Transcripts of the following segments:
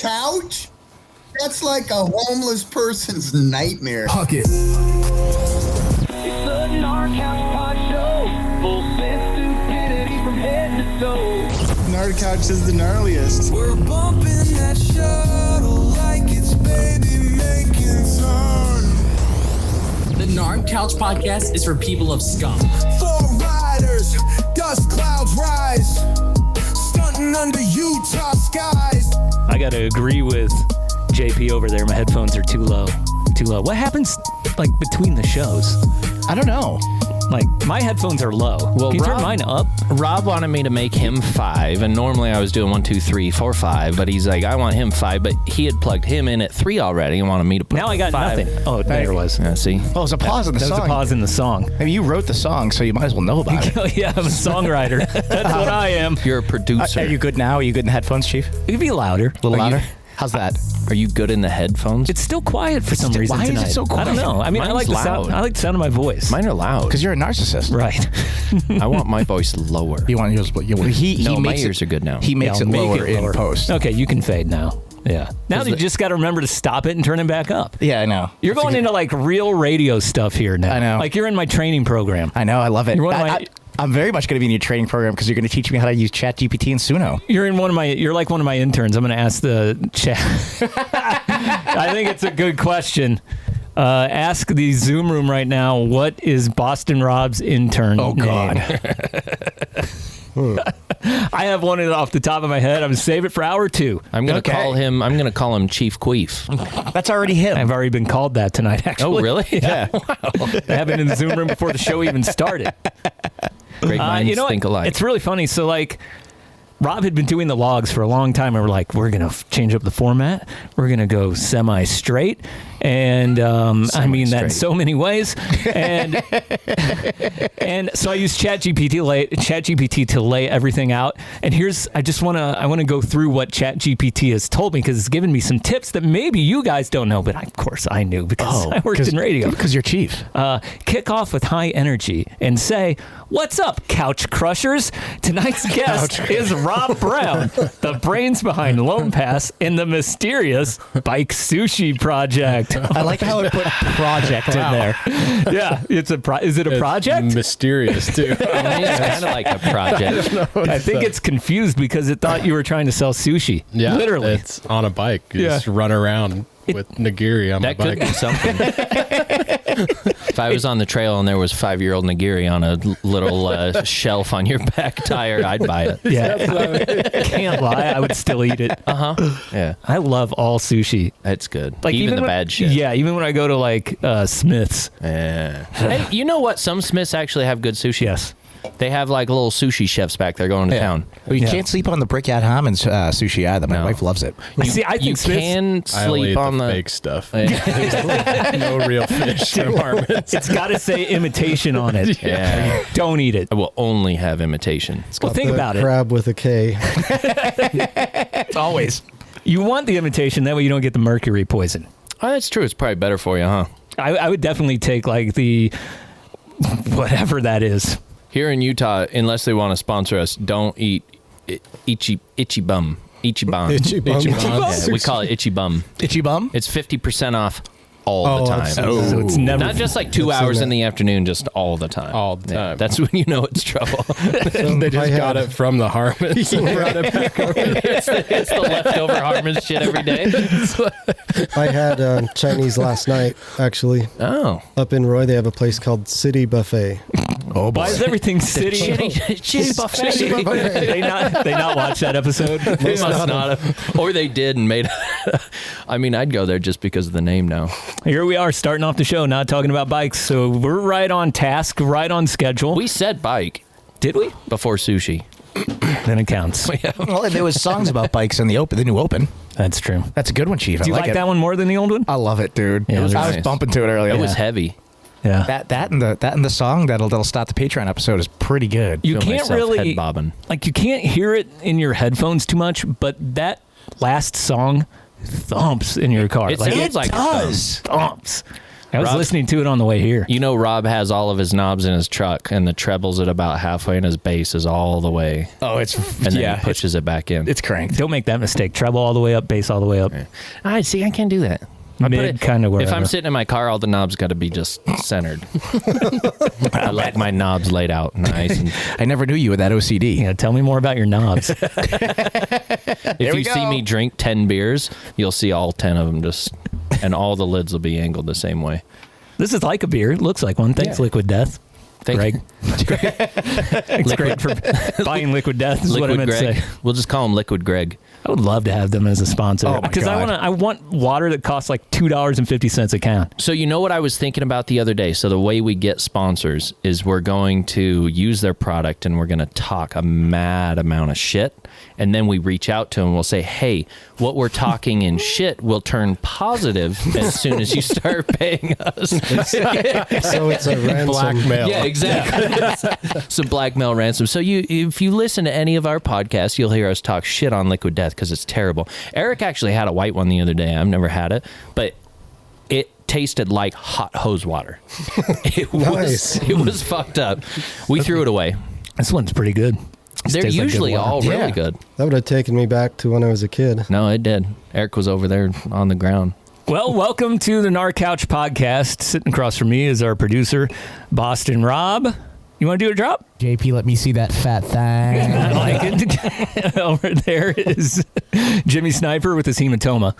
couch? That's like a homeless person's nightmare. Pocket. It's the Gnar Couch Podshow. Full sense stupidity from head to toe. Gnar Couch is the gnarliest. We're bumping that shuttle like it's baby making fun. The Gnar Couch Podcast is for people of scum. Four riders, dust clouds rise, stunting under Utah skies. I got to agree with JP over there. My headphones are too low. What happens like between the shows? I don't know. Like my headphones are low. Well, can you turn mine up? Rob wanted me to make him 5, and normally I was doing 1, 2, 3, 4, 5. But he's like, I want him 5, but he had plugged him in at 3 already and wanted me to put. Now I got 5. nothing. Oh, there it was. Yeah, see. Oh, it's a pause in the That song. was a pause in the song. I mean, you wrote the song, so you might as well know about it. Oh, yeah, I'm a songwriter. That's what I am. You're a producer. Are you good now? Are you good in the headphones, Chief? It could be louder. A little louder? How's that? Are you good in the headphones? It's still quiet for some reason Why tonight. is it so quiet? I don't know. I mean, I like Mine's the sound. loud. I like the sound of my voice. Mine are loud. Because you're a narcissist. Right. I want my voice lower. You want yours? He No, my makes ears are good now. He makes it Make lower it lower in post. Okay, you can fade now. Yeah. Now you the- just got to remember to stop it and turn it back up. Yeah, I know. You're going into like real radio stuff here now. I know. Like you're in my training program. I know. I love it. You're one of my- I'm very much going to be in your training program because you're going to teach me how to use ChatGPT and Suno. You're like one of my interns. I'm going to ask the chat. I think it's a good question. Ask the Zoom room right now, what is Boston Rob's intern name? God. I have one off the top of my head. I'm going to save it for hour 2. I'm gonna call him Chief Queef. That's already him. I've already been called that tonight, actually. Oh, really? Yeah. Wow. I have been in the Zoom room before the show even started. Great minds you know think what? alike. It's really funny. So, like, Rob had been doing the logs for a long time, and we're like, we're going to change up the format. We're going to go semi-straight. And I mean that in so many ways. And and so I use ChatGPT to lay everything out. And I want to go through what ChatGPT has told me because it's given me some tips that maybe you guys don't know, but of course I knew because I worked in radio. Because you're Chief. Kick off with high energy and say, "What's up, couch crushers? Tonight's guest is Rob Brown, the brains behind Loam Pass and the mysterious Bike Sushi project." I like how it put project in there. Yeah, is it a project? Mysterious too. It's kind of like a project. I think it's confused because it thought you were trying to sell sushi. Yeah, literally. It's on a bike. You just run around with nigiri on my That could bike. be something. If I was on the trail and there was 5-year-old nigiri on a little shelf on your back tire, I'd buy it. Yeah, can't lie, I would still eat it. Yeah, I love all sushi. it's good. Like even the when- bad shit. Yeah, even when I go to like Smith's. Yeah. Hey, you know what? Some Smiths actually have good sushi. Yes. They have like little sushi chefs back there going to town. Well, you can't sleep on the Brickyard Hammond's sushi either. My wife loves it. I think You Smith's- can I only sleep eat on the the fake stuff. No real fish departments. It's got to say imitation on it. Yeah. Don't eat it. I will only have imitation. Well, think about it. Crab with a K. Always. You want the imitation, that way you don't get the mercury poison. Oh, that's true. It's probably better for you, huh? I would definitely take like the whatever that is. Here in Utah, unless they want to sponsor us, don't eat itchy bum. Itchy bum. Itchy bum. Yeah, we call it itchy bum. Itchy bum? It's 50% off all the time. So it's never Not just like 2 hours in the afternoon, just all the time. All the time. That's when you know it's trouble. They just got it from the Harmons and brought it back over here. It's the leftover Harmon shit every day. I had Chinese last night, actually. Oh. Up in Roy, they have a place called City Buffet. Oh, boy. Why is everything city? Shitty buffet. they not watch that episode? They must not have. Or they did and made. I mean, I'd go there just because of the name now. Here we are starting off the show, not talking about bikes. So we're right on task, right on schedule. We said bike. Did we? Before sushi. Then it counts. Well, there was songs about bikes in the new Open. That's true. That's a good one, Chief. Do you like that one more than the old one? I love it, dude. Yeah, I was nice. bumping to it earlier. It was heavy. Yeah. That and the song that'll start the Patreon episode is pretty good. You Feel can't myself really head bobbing. like you can't hear it in your headphones too much, but that last song thumps in your car. It sounds like it thumps. I was listening to it on the way here. You know, Rob has all of his knobs in his truck, and the treble's at about halfway, and his bass is all the way. Oh, it's and then he pushes it back in. It's cranked. Don't make that mistake. Treble all the way up, bass all the way up. I see. I can't do that. Mid kind of wherever. If I'm sitting in my car, all the knobs got to be just centered. I like my knobs laid out nice. And I never knew you with that OCD. Yeah, tell me more about your knobs. If you see me drink 10 beers, you'll see all 10 of them just, and all the lids will be angled the same way. This is like a beer. It looks like one. Thanks, Liquid Death. Greg. It's great for buying Liquid Death is what I meant to say. We'll just call him Liquid Greg. I would love to have them as a sponsor because I want water that costs like $2.50 a can. So you know what I was thinking about the other day? So the way we get sponsors is we're going to use their product and we're going to talk a mad amount of shit. And then we reach out to them. We'll say, hey, what we're talking in shit will turn positive as soon as you start paying us. So it's a ransom. Blackmail. Yeah, exactly. Some blackmail ransom. So if you listen to any of our podcasts, you'll hear us talk shit on Liquid Death because it's terrible. Eric actually had a white one the other day. I've never had it, but it tasted like hot hose water. It was fucked up. We threw it away. This one's pretty good. They're usually all really good. That would have taken me back to when I was a kid. No, it did. Eric was over there on the ground. Well, welcome to the Gnar Couch Podcast. Sitting across from me is our producer, Boston Rob. You want to do a drop? JP, let me see that fat thing. I like it. Over there is Jimmy Sniper with his hematoma.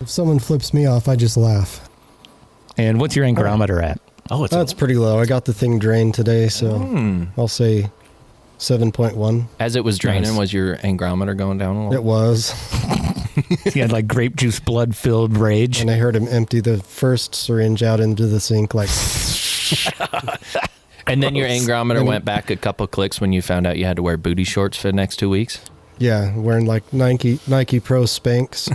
If someone flips me off, I just laugh. And what's your anchorometer at? Oh, that's pretty low. I got the thing drained today, so I'll say 7.1. As it was draining, was your angrometer going down a little? It was. He had like grape juice blood-filled rage. And I heard him empty the first syringe out into the sink like... And then your angrometer went back a couple clicks when you found out you had to wear booty shorts for the next 2 weeks? Yeah, wearing like Nike Pro Spanx.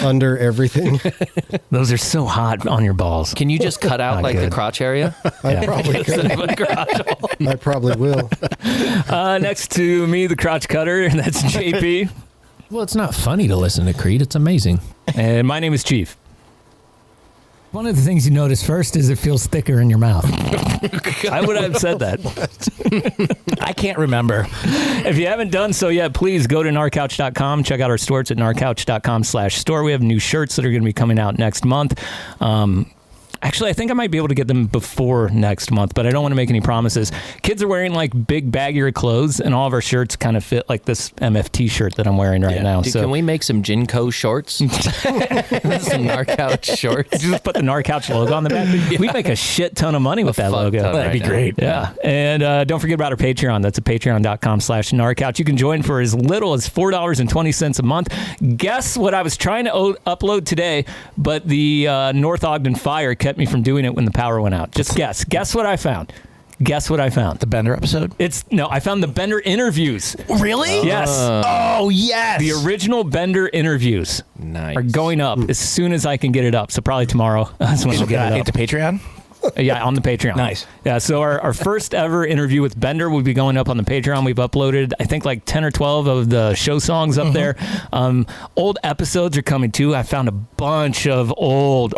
Under everything. Those are so hot on your balls. Can you just cut out like the crotch area? I probably could. I probably will. Next to me, the crotch cutter, and that's JP. Well, it's not funny to listen to Creed. It's amazing. And my name is Cheef. One of the things you notice first is it feels thicker in your mouth. I would have said that. I can't remember. If you haven't done so yet, please go to narcouch.com. Check out our store. It's at narcouch.com/store. We have new shirts that are going to be coming out next month. Actually, I think I might be able to get them before next month, but I don't want to make any promises. Kids are wearing like big baggier clothes, and all of our shirts kind of fit like this MFT shirt that I'm wearing right now. Dude, so can we make some Jinko shorts? Some Narcouch shorts. Just put the Narcouch logo on the back. We'd make a shit ton of money with that logo. That'd be great. Yeah. And don't forget about our Patreon. That's at patreon.com/Narcouch. You can join for as little as $4.20 a month. Guess what I was trying to upload today, but the North Ogden fire kept me from doing it when the power went out. Just guess. Guess what I found. Guess what I found. The Bender episode? I found the Bender interviews. Really? Yes. Oh, yes. The original Bender interviews are going up as soon as I can get it up. So probably tomorrow. That's when I'll get it up. Into Patreon? Yeah, on the Patreon. Nice. Yeah, so our first ever interview with Bender will be going up on the Patreon. We've uploaded, I think, like 10 or 12 of the show songs up there. Old episodes are coming, too. I found a bunch of old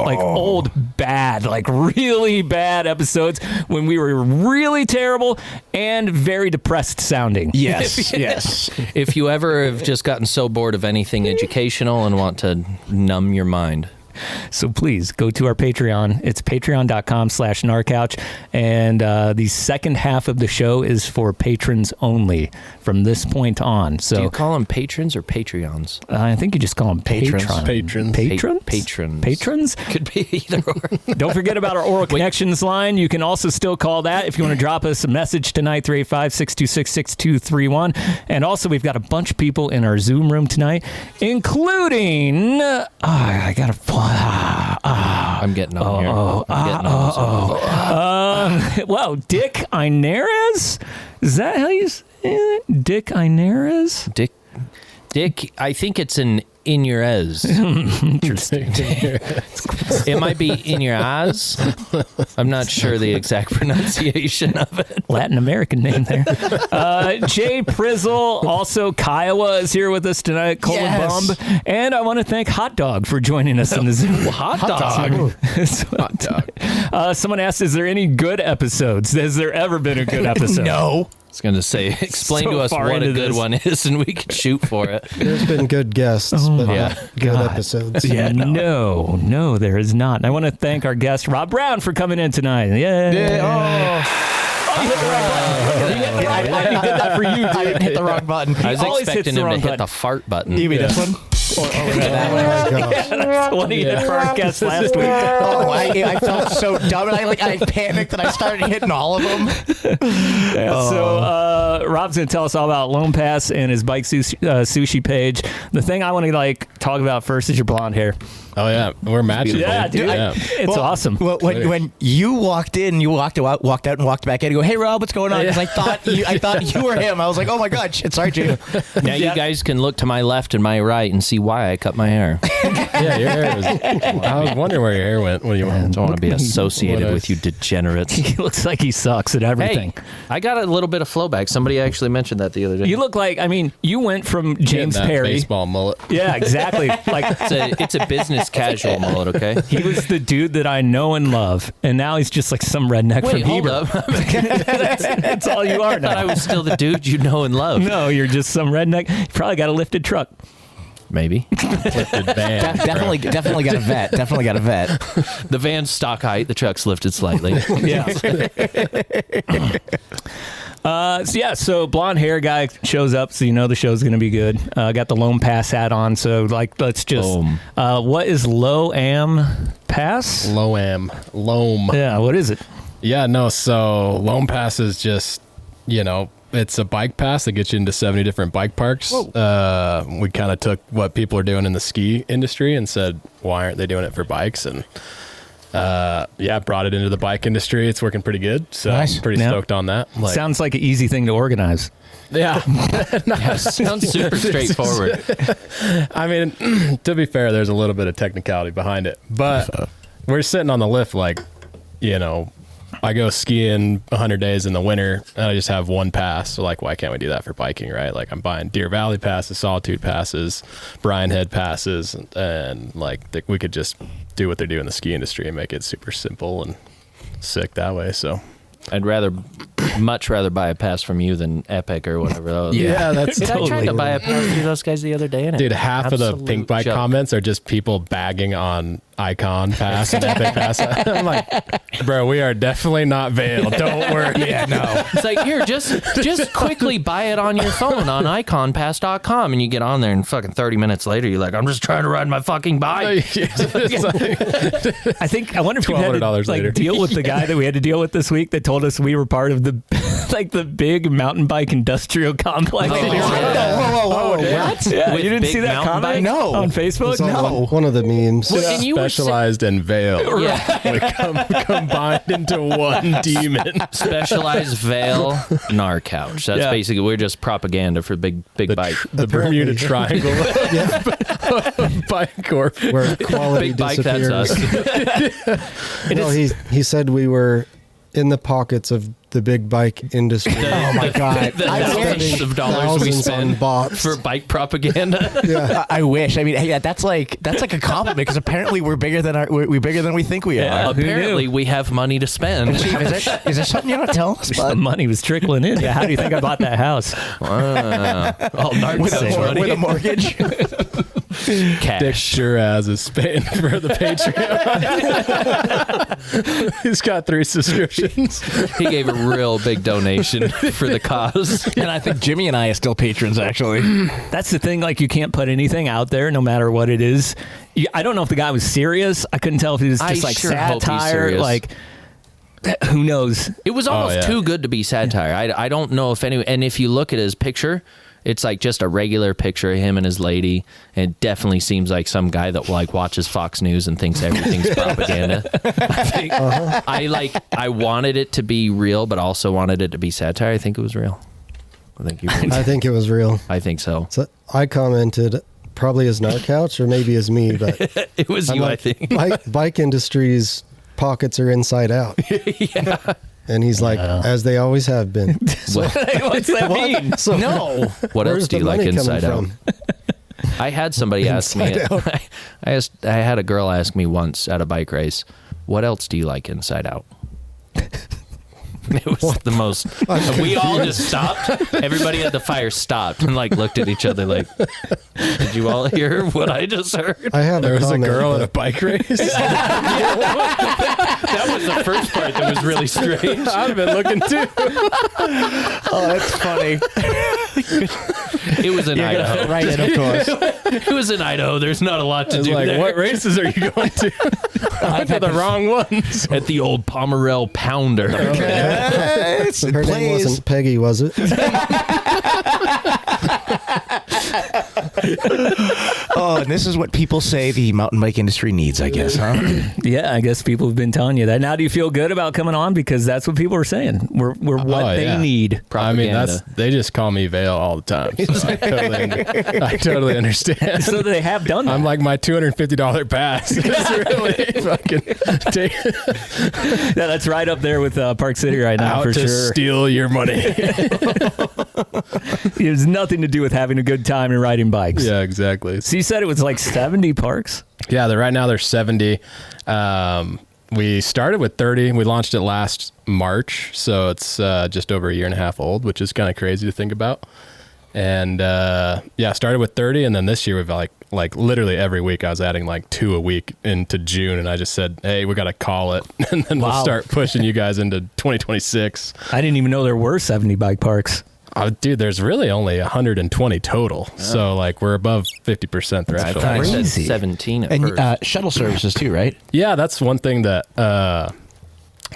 bad, like really bad episodes when we were really terrible and very depressed sounding. Yes, yes. If you ever have just gotten so bored of anything educational and want to numb your mind. So please go to our Patreon. It's patreon.com/Narcouch. And the second half of the show is for patrons only from this point on. So do you call them patrons or Patreons? I think you just call them patrons. Patrons. Patrons? Could be either or. Don't forget about our Oral Connections line. You can also still call that if you want to drop us a message tonight, 385-626-6231. And also, we've got a bunch of people in our Zoom room tonight, including... I got to... I'm getting on here. Well, Dick Inares? Is that how you say it? Dick Inares? Dick, I think it's an in your eyes. Interesting. It might be in your eyes. I'm not sure the exact pronunciation of it. Latin American name there. Jay Prizzle, also Kiowa is here with us tonight. Colin Bumb. And I want to thank Hot Dog for joining us in the Zoom. Hot Dog. Hot dog. Someone asked, is there any good episodes? Has there ever been a good episode? No. I was going to say, explain So to us far what a into good this. one is, and we can shoot for it. There's been good guests, but not good episodes. Yeah, no, there is not. And I want to thank our guest, Rob Brown, for coming in tonight. Yeah. You hit the wrong button. I did that for you, dude. I didn't hit the wrong button. I was always hits expecting the him to wrong hit button. the fart button. You mean this one? Oh my gosh. That's the one he did for our guest last week. Oh, I felt so dumb, and I panicked, and I started hitting all of them. So Rob's going to tell us all about Loam Pass and his Bike Sushi page. The thing I want to talk about first is your blonde hair. Oh yeah, we're matching. Yeah, dude. Yeah. It's awesome. Well, when you walked in, you walked out and walked back in. You go, "Hey, Rob, what's going on?" Because I thought you were him. I was like, "Oh my god, shit, sorry, Jay." Now you guys can look to my left and my right and see why I cut my hair. Yeah, your hair was. I was wondering where your hair went when you I went. don't want to be associated with you degenerates. He looks like he sucks at everything. Hey, I got a little bit of flow back. Somebody actually mentioned that the other day. You look like, you went from James That Perry. baseball mullet. Yeah, exactly. It's a business casual mullet, okay? He was the dude that I know and love, and now he's just like some redneck Wait, from hold Heber. up. That's all you are I thought I now. was still the dude you know and love. No, you're just some redneck. You probably got a lifted truck. Maybe. Lifted van. Definitely got a vet. Definitely got a vet. The van's stock height, the truck's lifted slightly. Yeah. So blonde hair guy shows up, so you know the show's going to be good. Got the Loam Pass hat on, so let's just. What is Loam Pass? Loam. Yeah, what is it? Yeah, no. So Loam Pass is just, it's a bike pass that gets you into 70 different bike parks. We kind of took what people are doing in the ski industry and said, why aren't they doing it for bikes? And brought it into the bike industry. It's working pretty good. So Nice. I'm pretty stoked on that. Sounds like an easy thing to organize. Yeah. Sounds super straightforward. I mean, to be fair, there's a little bit of technicality behind it, but we're sitting on the lift I go skiing 100 days in the winter and I just have one pass. So why can't we do that for biking, right? I'm buying Deer Valley passes, Solitude passes, Bryan Head passes, and we could just do what they do in the ski industry and make it super simple and sick that way. So I'd much rather buy a pass from you than Epic or whatever. that's Dude, totally. I tried to buy a pass from those guys the other day. And Dude, half of the pink bike comments are just people bagging on Icon Pass and Epic Pass. I'm like, bro, we are definitely not veiled. Don't worry. Yeah, no. It's like, here, just quickly buy it on your phone on iconpass.com, and you get on there, and fucking 30 minutes later, you're like, I'm just trying to ride my fucking bike. I wonder if you had to later. deal with the guy that we had to deal with this week that told us we were part of the the big mountain bike industrial complex. Whoa. What? Yeah, With you didn't big see that mountain comment? bike? No. On Facebook? It's on one of the memes. Well, and you were Specialized and veiled. Yeah. Combined into one demon. Specialized Veil Narcouch. That's basically, we're just propaganda for big bike. The Bermuda Triangle. Bike Corp. Where quality Big bike, that's disappears. us. No, he said we were in the pockets of the big bike industry. Oh my god. The I thousands wish. of dollars we Thousands on spend bots. for bike propaganda. Yeah. I wish. I mean, hey, that's like a compliment because apparently we're bigger than we're bigger than we think we Yeah. are. Apparently, we have money to spend. Chief, is there something you're not telling us, The bud? money was trickling in. Yeah, how do you think I bought that house? With a mortgage? Cash. Dick sure as is paying for the Patreon. He's got 3 subscriptions. He gave a real big donation for the cause. And I think Jimmy and I are still patrons, actually. That's the thing. You can't put anything out there, no matter what it is. I don't know if the guy was serious. I couldn't tell if he was just I sure hope he's satire. serious. Who knows? It was almost too good to be satire. I don't know if any. And if you look at his picture, it's just a regular picture of him and his lady. And it definitely seems like some guy that watches Fox News and thinks everything's propaganda. I think I wanted it to be real, but also wanted it to be satire. I think it was real. I think I think it was real. I think so. So I commented probably as Narcouch or maybe as me, but It was I'm you, like, I think. Bike industry's pockets are inside out. Yeah. And he's like, as they always have been. What's that mean? So No. What else where's do you the like money coming inside out? from? I had somebody ask me. Inside I had a girl ask me once at a bike race, "What else do you like inside out?" It was the most. We all just stopped. Everybody at the fire stopped and like looked at each other like, "Did you all hear what I just heard?" I have There was a comment, girl at a but bike race. That was the first part that was really strange. I'd have been looking too. Oh, that's funny. It was in Idaho. Right in, of course. It was in Idaho. There's not a lot to It's do like, there. what races are you going to? I went to the wrong ones. At the old Pomerel Pounder. It's her name plays. wasn't Peggy, was it? Oh, and this is what people say the mountain bike industry needs, I guess, huh? Yeah, I guess people have been telling you that. Now, do you feel good about coming on? Because that's what people are saying. We're what they yeah. need. I mean, Propaganda. they just call me Vale all the time. So I totally understand. So they have done that. I'm like, my $250 pass is really fucking Yeah, that's right up there with Park City right now, out for to sure. steal your money. It has nothing to do with having a good time and riding bikes. Yeah, exactly. So you said it was like 70 parks? Yeah, right now there's 70. We started with 30. We launched it last March, so it's just over a year and a half old, which is kind of crazy to think about. And started with 30, and then this year we've like literally every week I was adding like 2 a week into June, and I just said, hey, we got to call it, and then we'll start pushing you guys into 2026. I didn't even know there were 70 bike parks. Oh, dude, there's really only 120 total, so like we're above 50% I threreshold. thought it said Crazy. 17 at And first. shuttle services too, right? Yeah, that's one thing that I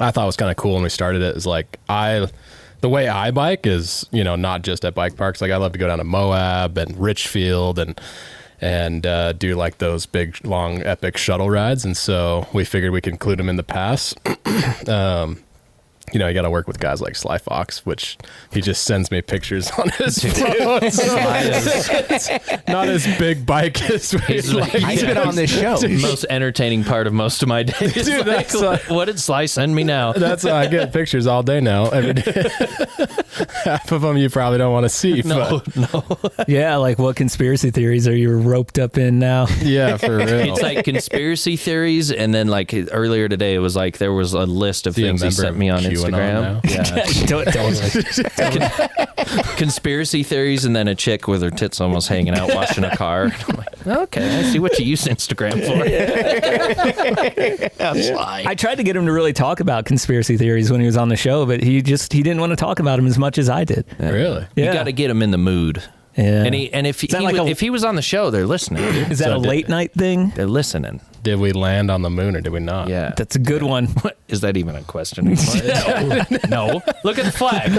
thought was kind of cool when we started it. Is like the way I bike is, not just at bike parks. Like I love to go down to Moab and Richfield and do like those big, long, epic shuttle rides. And so we figured we could include them in the pass. You got to work with guys like Sly Fox, which he just sends me pictures on his phone. It's not as big bike as He's He's been on this show. the most entertaining part of most of my days. Dude, Like, that's what did Sly send me now? That's how I get pictures all day now. Every day. Half of them you probably don't want to see. No. Yeah, like what conspiracy theories are you roped up in now? Yeah, for real. It's like conspiracy theories, and then like earlier today, it was like there was a list of Do you things he remember sent me on QAnon Instagram. now? Yeah, conspiracy theories, and then a chick with her tits almost hanging out washing a car. I'm like, okay, I see what you use Instagram for. I tried to get him to really talk about conspiracy theories when he was on the show, but he didn't want to talk about them as much as I did. Really? You Yeah. got to get him in the mood. Yeah. And if that like if he was on the show, they're listening. Is that So a late night thing? They're listening. Did we land on the moon or did we not? Yeah. That's a good one. Is that even a question? No. Look at the flag.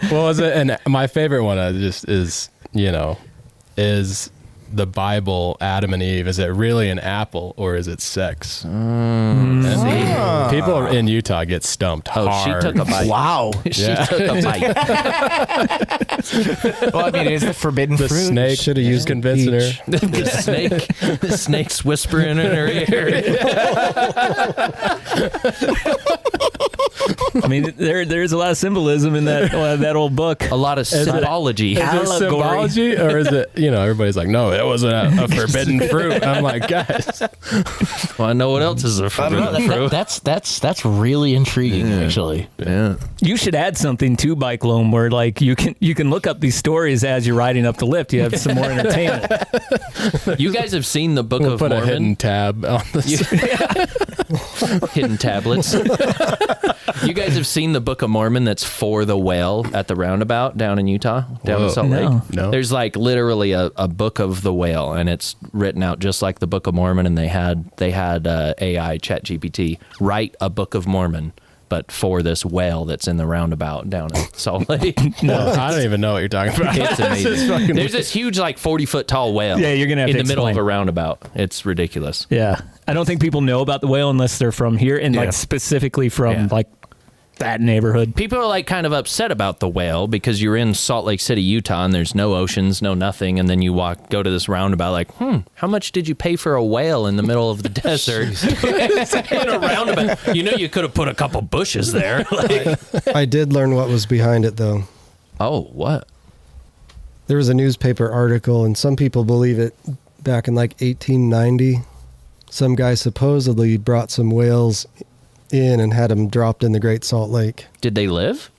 What was it? And my favorite one is the Bible Adam and Eve? Is it really an apple or is it sex? And people in Utah get stumped Oh, hard. she took a bite. Wow. She took a bite. Well, I mean, it is the forbidden The fruit. snake Should have used convincing her. peach. The snake's whispering in her ear. I mean, there's a lot of symbolism in that old book. A lot of symbology. Is it Allegory. symbology or is it, everybody's like, no, it wasn't a forbidden fruit. I'm like, guys. Well, I know what else is a I don't know, forbidden fruit. that's really intriguing, actually. Yeah. You should add something to Bike Loam where like you can look up these stories as you're riding up the lift. You have some more entertainment. You guys have seen the Book We'll of put a hidden Mormon? tab on the Hidden tablets. You guys have seen the Book of Mormon that's for the whale at the roundabout down in Utah, down in Whoa. Salt No. Lake? No. There's like literally a book of the whale, and it's written out just like the Book of Mormon. And they had AI ChatGPT write a Book of Mormon, but for this whale that's in the roundabout down in Salt Lake. I don't even know what you're talking about. It's amazing. There's this huge, like 40-foot tall whale. Yeah, you're gonna have in to the middle of explain. a roundabout. It's ridiculous. Yeah, I don't think people know about the whale unless they're from here and Yeah. like specifically from Yeah. like that neighborhood. People are like kind of upset about the whale because you're in Salt Lake City, Utah, and there's no oceans, no nothing, and then you go to this roundabout like, how much did you pay for a whale in the middle of the desert? In a roundabout. You know, you could have put a couple bushes there. Like, I did learn what was behind it, though. oh, what? There was a newspaper article, and some people believe it, back in like 1890. Some guy supposedly brought some whales in and had them dropped in the Great Salt Lake. Did they live?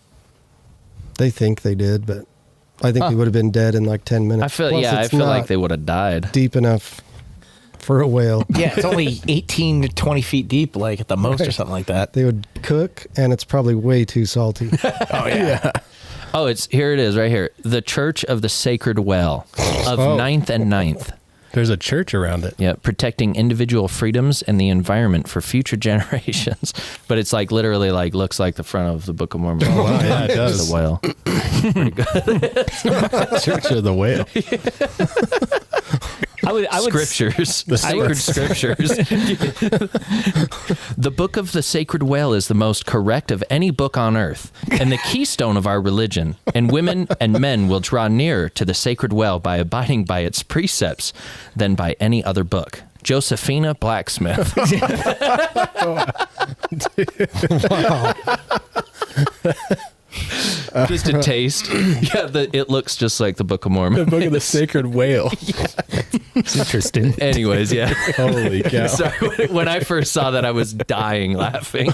They think they did, but I think they would have been dead in like 10 minutes. I feel Plus, I it's feel like not they would have died. deep enough for a whale. Yeah, it's only 18 to 20 feet deep, like at the most or something like that. They would cook, and it's probably way too salty. Oh, yeah. Oh, here it is right here. The Church of the Sacred Well of 9th and 9th. There's a church around it. Yeah, protecting individual freedoms and the environment for future generations. But it's like literally like looks like the front of the Book of Mormon. Oh, wow, yeah, it does. The whale. Pretty good. Church of the whale. I would Scriptures. The sacred scriptures. The Book of the Sacred Whale is the most correct of any book on earth and the keystone of our religion. And women and men will draw nearer to the sacred well by abiding by its precepts than by any other book. Josephina Blacksmith. Wow. Just a taste. Yeah, it looks just like the Book of Mormon. The Book of the Sacred Whale. It's interesting. Anyways, yeah. Holy cow. Sorry, when I first saw that, I was dying laughing.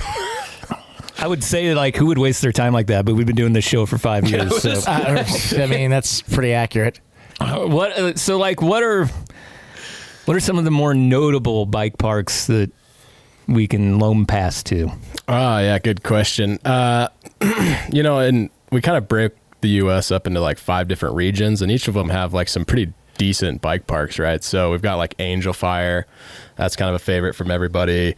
I would say like who would waste their time like that, but we've been doing this show for 5 years. So. I mean, that's pretty accurate. What are some of the more notable bike parks that we can Loam Pass to? Oh, yeah, good question. You know, and we kind of break the U.S. up into like 5 different regions, and each of them have like some pretty decent bike parks, right? So we've got like Angel Fire. That's kind of a favorite from everybody.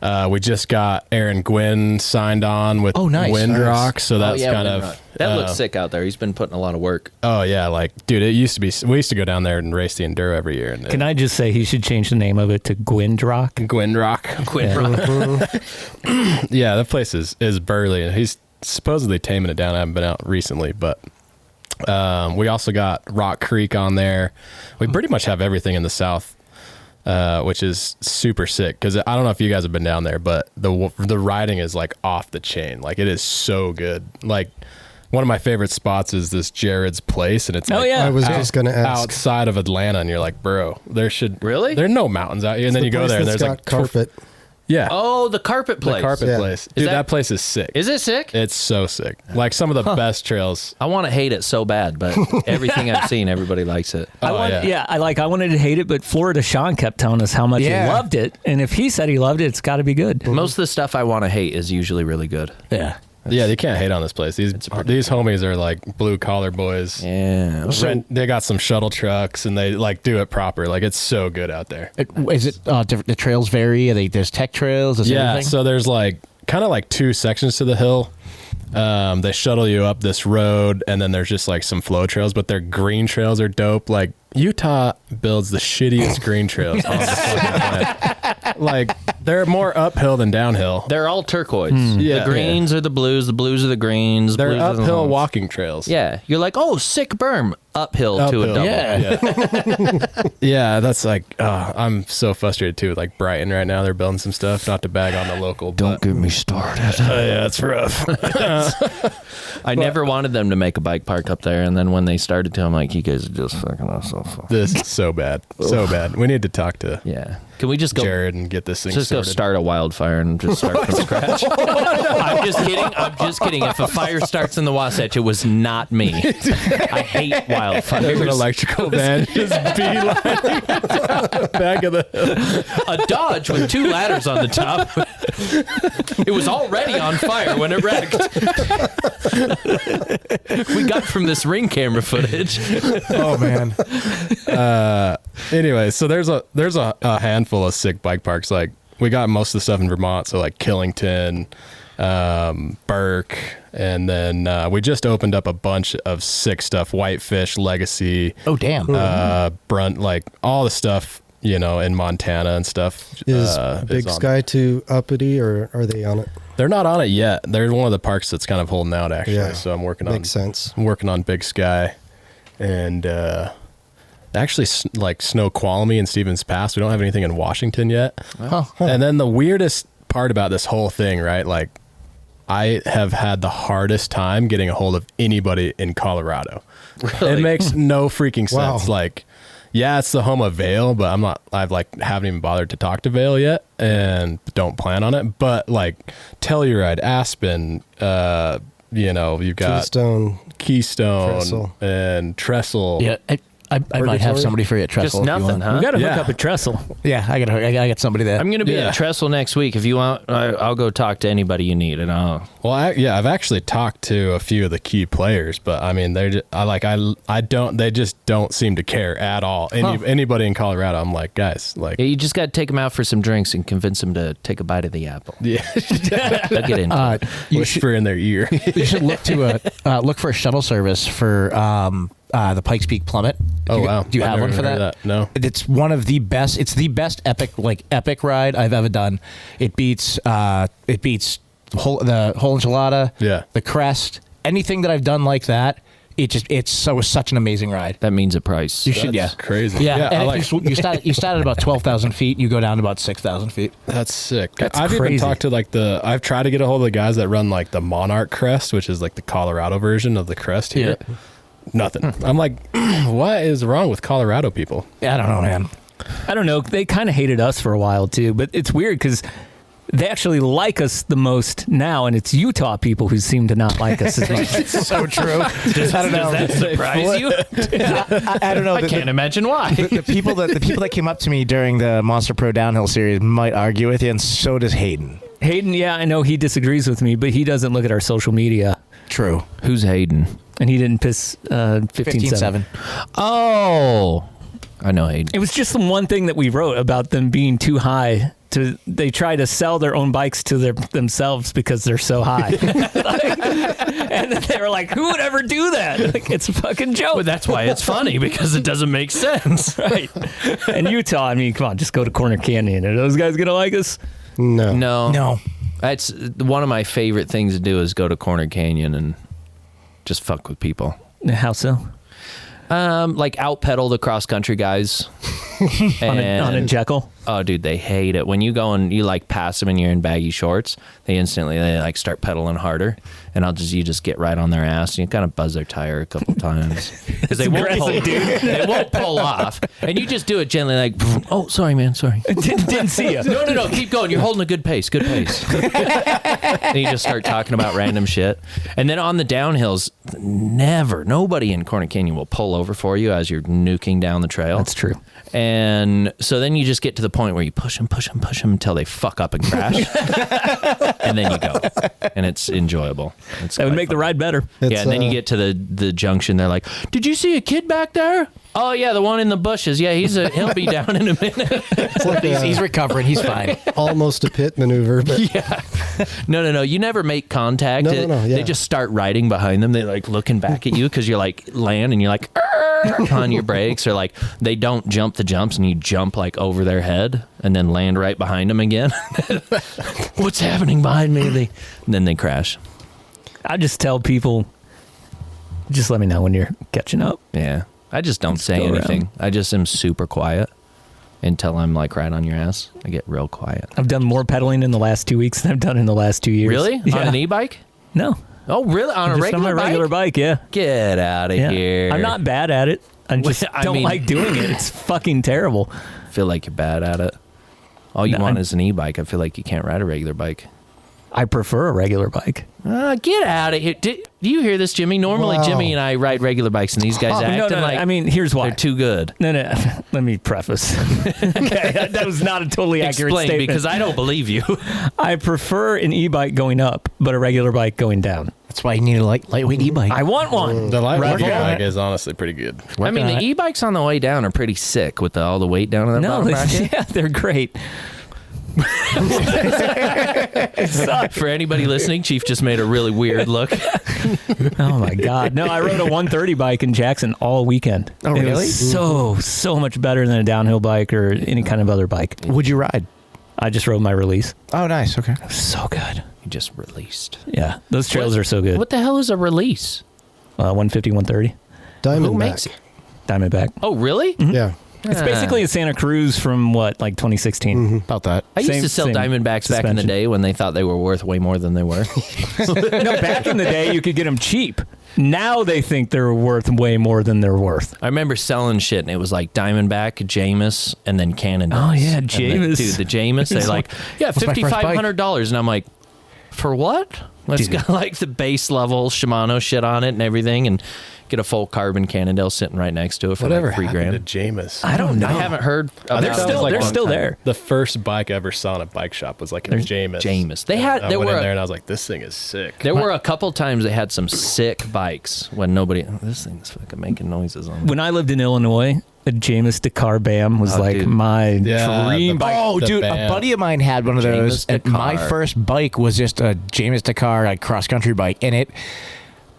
We just got Aaron Gwynn signed on with Windrock, so that's kind of... That looks sick out there. He's been putting a lot of work. Oh, yeah, like, dude, we used to go down there and race the Enduro every year. And Can I just say he should change the name of it to Gwindrock? Gwindrock. Yeah, that place is burly, and he's supposedly taming it down. I haven't been out recently, but we also got Rock Creek on there. We pretty much have everything in the South, which is super sick, because I don't know if you guys have been down there, but the riding is like off the chain. Like, it is so good. Like, one of my favorite spots is this Jared's Place, and it's I was just going to ask. outside of Atlanta, and you're like, bro, there are no mountains out here, and then you go there and there's like carpet. Yeah. Oh, the carpet place. The carpet place. Dude, that place is sick. Is it sick? It's so sick. Like some of the best trails. I want to hate it so bad, but everything I've seen, everybody likes it. I wanted to hate it, but Florida Sean kept telling us how much he loved it. And if he said he loved it, it's got to be good. Most of the stuff I want to hate is usually really good. Yeah. Yeah, you can't hate on this place. These homies are like blue collar boys. Yeah. They got some shuttle trucks, and they like do it proper. Like, it's so good out there. Is it different? The trails vary? There's tech trails? So there's like kind of like 2 sections to the hill. They shuttle you up this road, and then there's just like some flow trails, but their green trails are dope. Like, Utah builds the shittiest green trails on the fucking planet. Like, they're more uphill than downhill. They're all turquoise. Yeah. The greens are the blues are the greens. They're blues are the uphill homes. walking trails. Yeah. You're like, oh, sick berm. Uphill to a double. Yeah. Yeah, that's like, I'm so frustrated too with like Brighton right now. They're building some stuff, not to bag on the local. Don't get me started. Yeah, it's rough. I never wanted them to make a bike park up there, and then when they started to, I'm like, you guys are just fucking us off. This is so bad. So bad. We need to talk to Can we just go, Jared, and get this thing just started. go start a wildfire and just start from scratch? I'm just kidding. If a fire starts in the Wasatch, it was not me. I hate wildfires. There's an electrical van just beelining down back of the hill. A Dodge with 2 ladders on the top. It was already on fire when it wrecked. We got from this ring camera footage. Oh man. Anyway, so there's a handful of sick bike parks. Like, we got most of the stuff in Vermont, so like Killington, Burke, and then we just opened up a bunch of sick stuff. Whitefish, Legacy. Oh damn. Brunt, like all the stuff in Montana and stuff. Is Big Sky too uppity, or are they on it? They're not on it yet. They're one of the parks that's kind of holding out, actually. Yeah, so I'm working on. Makes sense. I'm working on Big Sky, and actually like Snoqualmie and Stevens Pass. We don't have anything in Washington yet. Oh. And then the weirdest part about this whole thing, right? Like, I have had the hardest time getting a hold of anybody in Colorado. Really? It makes no freaking sense. Wow. Like, yeah, it's the home of Vail, but haven't even bothered to talk to Vail yet and don't plan on it. But like Telluride, Aspen, you've got Keystone Trestle. and Trestle. Yeah, I might have somebody for you at Trestle. Just if you nothing, want. huh? We got to hook Yeah. up a trestle. Yeah, I got somebody there. I'm going to be Yeah. at Trestle next week. If you want, I'll go talk to anybody you need, and I'll. Well, I've actually talked to a few of the key players, but I mean, they just don't seem to care at all. Anybody in Colorado, I'm like, guys, like, Yeah, you just got to take them out for some drinks and convince them to take a bite of the apple. yeah, They'll get into it. whisper in their ear. You should look for a shuttle service for the Pikes Peak Plummet. Oh, wow. Do you I've have never one for heard that? of that. No. It's one of the best. It's the best epic ride I've ever done. It beats the whole enchilada. Yeah. The crest. Anything that I've done like that. It's such an amazing ride. That means a price. You should, That's crazy. Yeah, and I if you start at about 12,000 feet, you go down to about 6,000 feet. That's sick. That's I've even crazy. talked to I've tried to get a hold of the guys that run like the Monarch Crest, which is like the Colorado version of the crest here. Yeah. Nothing. I'm like, what is wrong with Colorado people? I don't know, man. I don't know. They kind of hated us for a while too, but it's weird because they actually like us the most now, and it's Utah people who seem to not like us as much. It's so true. I don't know. Does that surprise you? I don't know. I can't imagine why. The people that came up to me during the Monster Pro Downhill series might argue with you, and so does Hayden. Hayden, yeah, I know he disagrees with me, but he doesn't look at our social media, True. Who's Hayden? and he didn't piss 15-7. Oh, I know Hayden. It was just the one thing that we wrote about them being too high. They try to sell their own bikes to themselves because they're so high. And then they were like, who would ever do that? Like, it's a fucking joke. But that's why it's funny, because it doesn't make sense. Right. And Utah, I mean, come on, just go to Corner Canyon. Are those guys going to like us? No. No. That's one of my favorite things to do is go to Corner Canyon and just fuck with people. How so? Like out pedal the cross country guys. On a Jekyll? Oh, dude, they hate it. When you go and you like pass them and you're in baggy shorts, they like start pedaling harder, and you just get right on their ass and you kind of buzz their tire a couple times because they won't pull, they won't pull off, and you just do it gently, like, oh, sorry, man, sorry, Didn't see you. no, keep going. You're holding a good pace. And you just start talking about random shit, and then on the downhills, nobody in Corner Canyon will pull over for you as you're nuking down the trail. That's true. And so then you just get to the point where you push them until they fuck up and crash. And then you go. And it's enjoyable. That would make the ride better. Yeah, and then you get to the junction. They're like, did you see a kid back there? Oh, yeah, the one in the bushes. Yeah, he'll be down in a minute. It's like He's recovering. He's fine. almost a pit maneuver, but Yeah. No. You never make contact. No, yeah. They just start riding behind them. They like looking back at you because you're like land and you're like on your brakes, or like they don't jump the jumps and you jump like over their head and then land right behind them again. What's happening behind me? And then they crash. I just tell people, just let me know when you're catching up. Yeah. I just don't say go anything. around. I just am super quiet until I'm like right on your ass. I get real quiet. I've done more pedaling in the last 2 weeks than I've done in the last 2 years. Really? Yeah. On an e-bike? No. Oh, really? On a Just regular on my bike? regular bike, yeah. Get out of Yeah. here. I'm not bad at it. I just I don't mean- like doing it. It's fucking terrible. I feel like you're bad at it. All you No, want I'm- is an e-bike. I feel like you can't ride a regular bike. I prefer a regular bike. Get out of here. Do you hear this, Jimmy? Normally, Wow. Jimmy and I ride regular bikes, and these guys acting like I mean, here's why. they're too good. No. Let me preface. Okay, that was not a totally accurate Explain, statement. because I don't believe you. I prefer an e-bike going up, but a regular bike going down. That's why you need a lightweight e-bike. I want one. The lightweight Right. bike is honestly pretty good. I mean, the e-bikes on the way down are pretty sick with all the weight down in the No, bottom bracket. yeah, they're great. For anybody listening, Cheef just made a really weird look. Oh my God. No, I rode a 130 bike in Jackson all weekend. Oh, It really? was so much better than a downhill bike or any kind of other bike. Would you ride? I just rode my release. Oh, nice. Okay. It was so good. You just released. Yeah, those trails are so good. What the hell is a release? 150, 130. Diamondback. Who makes it? Diamondback. Oh, really? Yeah. It's basically a Santa Cruz from what, like 2016? About that. I used Same- to sell same Diamondbacks back in the suspension. day when they thought they were worth way more than they were. No, back in the day, you could get them cheap. Now they think they're worth way more than they're worth. I remember selling shit, and it was like Diamondback, Jameis, and then Cannondales. Oh, yeah, And Jameis. dude, the Jameis, they're like, yeah, my first bike? $5,500. And I'm like, for what? It's got like the base level Shimano shit on it and everything, and get a full carbon Cannondale sitting right next to it for Whatever like $3 grand. happened to Jameis? I don't know. I haven't heard. They're about still, it. they're still there. The first bike I ever saw in a bike shop was like a Jameis. Jameis. They had. I There went were. in there and I was like, this thing is sick. There were a couple times they had some sick bikes when nobody. Oh, this thing's fucking making noises on. When I lived in Illinois, a Jameis Dakar BAM was Oh, like dude. my Yeah, dream the- bike. Oh, the dude, a band. buddy of mine had one of those. Jameis And my Dakar. first bike was just a Jameis Dakar like cross country bike, and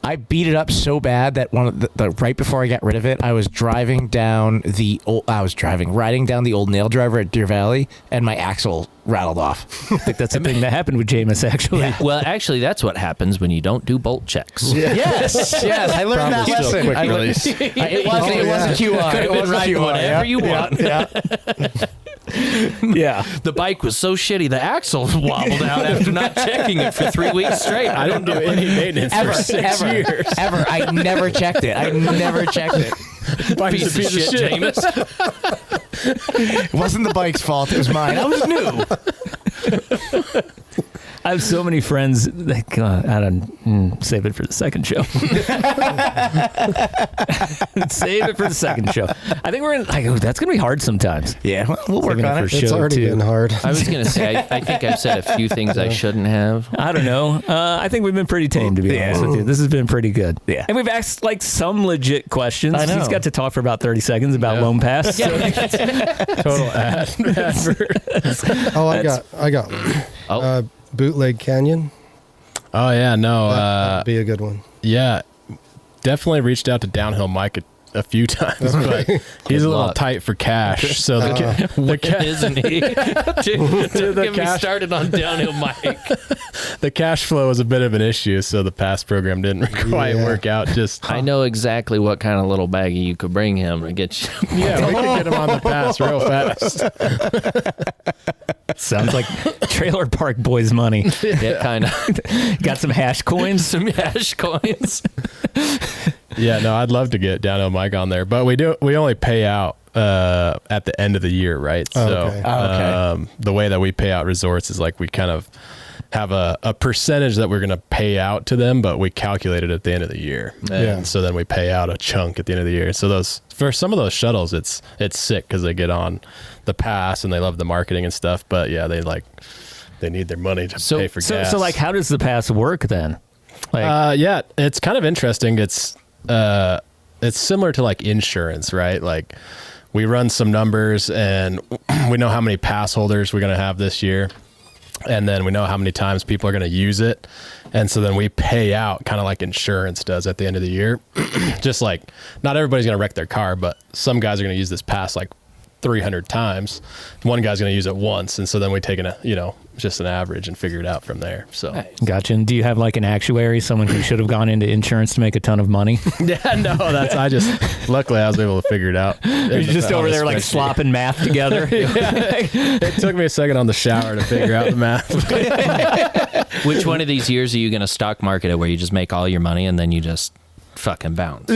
I beat it up so bad that one of the right before I got rid of it, I was riding down the old nail driver at Deer Valley, and my axle rattled off. I think that's the thing that happened with Jameis, actually. Well, actually, that's what happens when you don't do bolt checks. Yes, I learned that Probably still lesson. quick I learned- release. it wasn't QR. Could have It been wasn't riding QR. whatever you Yeah, want. Yeah. Yeah. The bike was so shitty, the axle wobbled out after not checking it for 3 weeks straight. I didn't do any maintenance for 6 years. Ever. I never checked it. Bike's Piece of shit, Jameis. It wasn't the bike's fault. It was mine. I was new. I have so many friends that I don't save it for the second show. Save it for the second show. I think we're in. That's gonna be hard sometimes. Yeah, we'll work Saving on for it. show It's already two. been hard. I was going to say, I think I've said a few things I shouldn't have. I don't know. I think we've been pretty tame, to be honest with you. This has been pretty good. Yeah. And we've asked like some legit questions. I know. He's got to talk for about 30 seconds about Loam Pass. Total advert. Oh, I got one. Oh. Bootleg Canyon. Oh yeah, no, That'd be a good one. yeah, definitely reached out to Downhill Mike a few times, but he's a little luck. tight for cash. So the Isn't he? Don't get me started on downhill Mike. the cash flow was a bit of an issue, so the pass program didn't quite work out. Just I know exactly what kind of little baggy you could bring him to get you. yeah, we could get him on the pass real fast. Sounds like Trailer Park Boys money. Yeah, kind of. Got some hash coins. Some hash coins. Yeah, no, I'd love to get Downhill Mike on there, but we only pay out at the end of the year, right? okay. The way that we pay out resorts is like we kind of have a percentage that we're going to pay out to them, but we calculate it at the end of the year. And so then we pay out a chunk at the end of the year. So for some of those shuttles, it's sick because they get on the pass and they love the marketing and stuff. But yeah, they need their money to pay for gas. So like, how does the pass work then? Like, Yeah, it's kind of interesting. It's similar to like insurance, right? Like we run some numbers and we know how many pass holders we're going to have this year. And then we know how many times people are going to use it. And so then we pay out kind of like insurance does at the end of the year. Just like not everybody's going to wreck their car, but some guys are going to use this pass like 300 times. One guy's going to use it once. And so then we take just an average and figure it out from there. So gotcha. And do you have like an actuary, someone who should have gone into insurance to make a ton of money? yeah, no, luckily I was able to figure it out. You're just over there like slopping math together. It took me a second on the shower to figure out the math. Which one of these years are you going to stock market it where you just make all your money and then you just fucking bounce?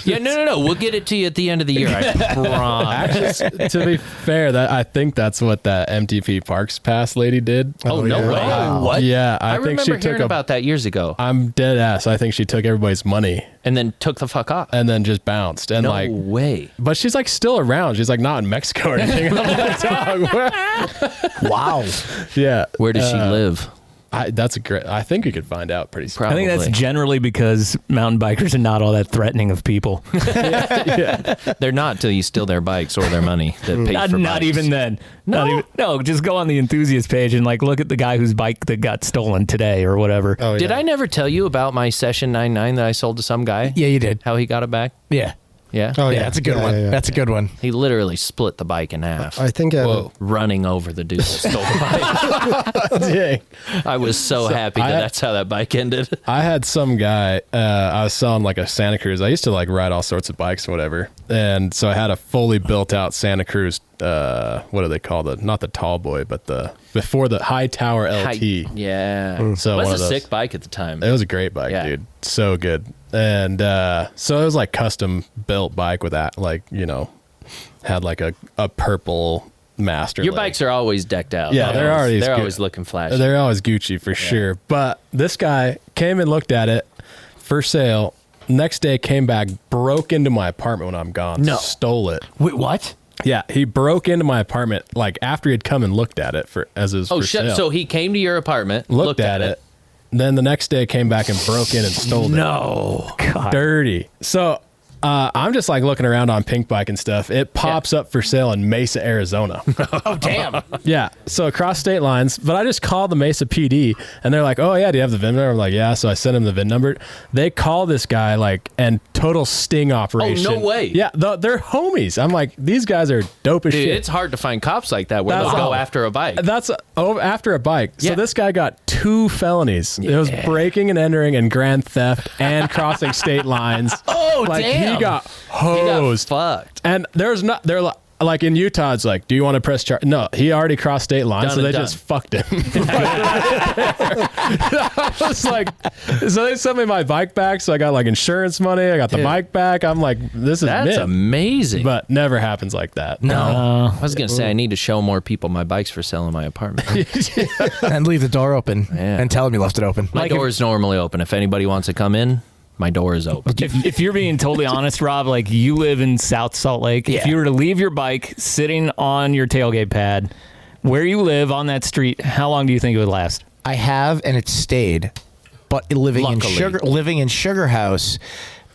Yeah, no. We'll get it to you at the end of the year. I promise. Actually, to be fair, I think that's what that MTB Parks Pass lady did. Oh, no way. Wow. What? Yeah, I I think remember she took hearing about that years ago I'm dead ass. I think she took everybody's money and then took the fuck off. and then just bounced. And No like, way. but she's like still around. She's like not in Mexico or anything. I'm like, dog, Wow. yeah. Where does she live? That's a great. I think you could find out pretty soon. I think that's generally because mountain bikers are not all that threatening of people. They're not till you steal their bikes or their money that paid for Not bikes. even then. No, just go on the enthusiast page and like look at the guy whose bike that got stolen today or whatever. Oh, Did I never tell you about my Session 99 that I sold to some guy? Yeah, you did. How he got it back? Yeah. Yeah? Oh, Yeah, that's a good one. Yeah. That's a good one. He literally split the bike in half. I think Running over the dude that stole the bike. Dang. I was so happy that's how that bike ended. I had some guy, I was selling like a Santa Cruz. I used to like ride all sorts of bikes and whatever. And so I had a fully built out Santa Cruz, what do they call not the tall boy, but before the high tower LT. Yeah. So it one was of a those. sick bike at the time. It was a great bike, Yeah. dude. So good. And so it was like custom built bike with that, like, you know, had like a purple master. Your leg. bikes are always decked out. Yeah, they're always looking flashy. They're always Gucci for sure. But this guy came and looked at it for sale. Next day came back, broke into my apartment when I'm gone. No. Stole it. Wait, what? Yeah, he broke into my apartment like after he'd come and looked at it as it was Oh for shit! sale. So he came to your apartment, looked at it. Then the next day came back and broke in and stole it. No, God. Dirty. So I'm just like looking around on Pink Bike and stuff. It pops up for sale in Mesa, Arizona. Oh damn! Yeah. So across state lines, but I just called the Mesa PD and they're like, "Oh yeah, do you have the VIN number?" I'm like, "Yeah." So I sent him the VIN number. They call this guy like and total sting operation. Oh, no way. Yeah, they're homies. I'm like, these guys are dope as Dude, shit. it's hard to find cops like that where they'll go after a bike. That's after a bike. So Yeah. this guy got 2 felonies. It was breaking and entering and grand theft and crossing state lines. Oh, like damn. he got He got hosed. fucked. And they're like in Utah, it's like, do you want to press charge? No, he already crossed state lines, Done so and they done. just fucked him. I was like, so they sent me my bike back, so I got like insurance money. I got the Dude. bike back. I'm like, this is That's mint. amazing. But never happens like that. No. I was going to say, I need to show more people my bikes for sale in my apartment. And leave the door open Yeah. and tell him you left it open. My door is normally open. If anybody wants to come in, my door is open. If you're being totally honest, Rob, like you live in South Salt Lake, if Yeah. you were to leave your bike sitting on your tailgate pad, where you live on that street, how long do you think it would last? I have, and it stayed. But living Luckily. in Sugar House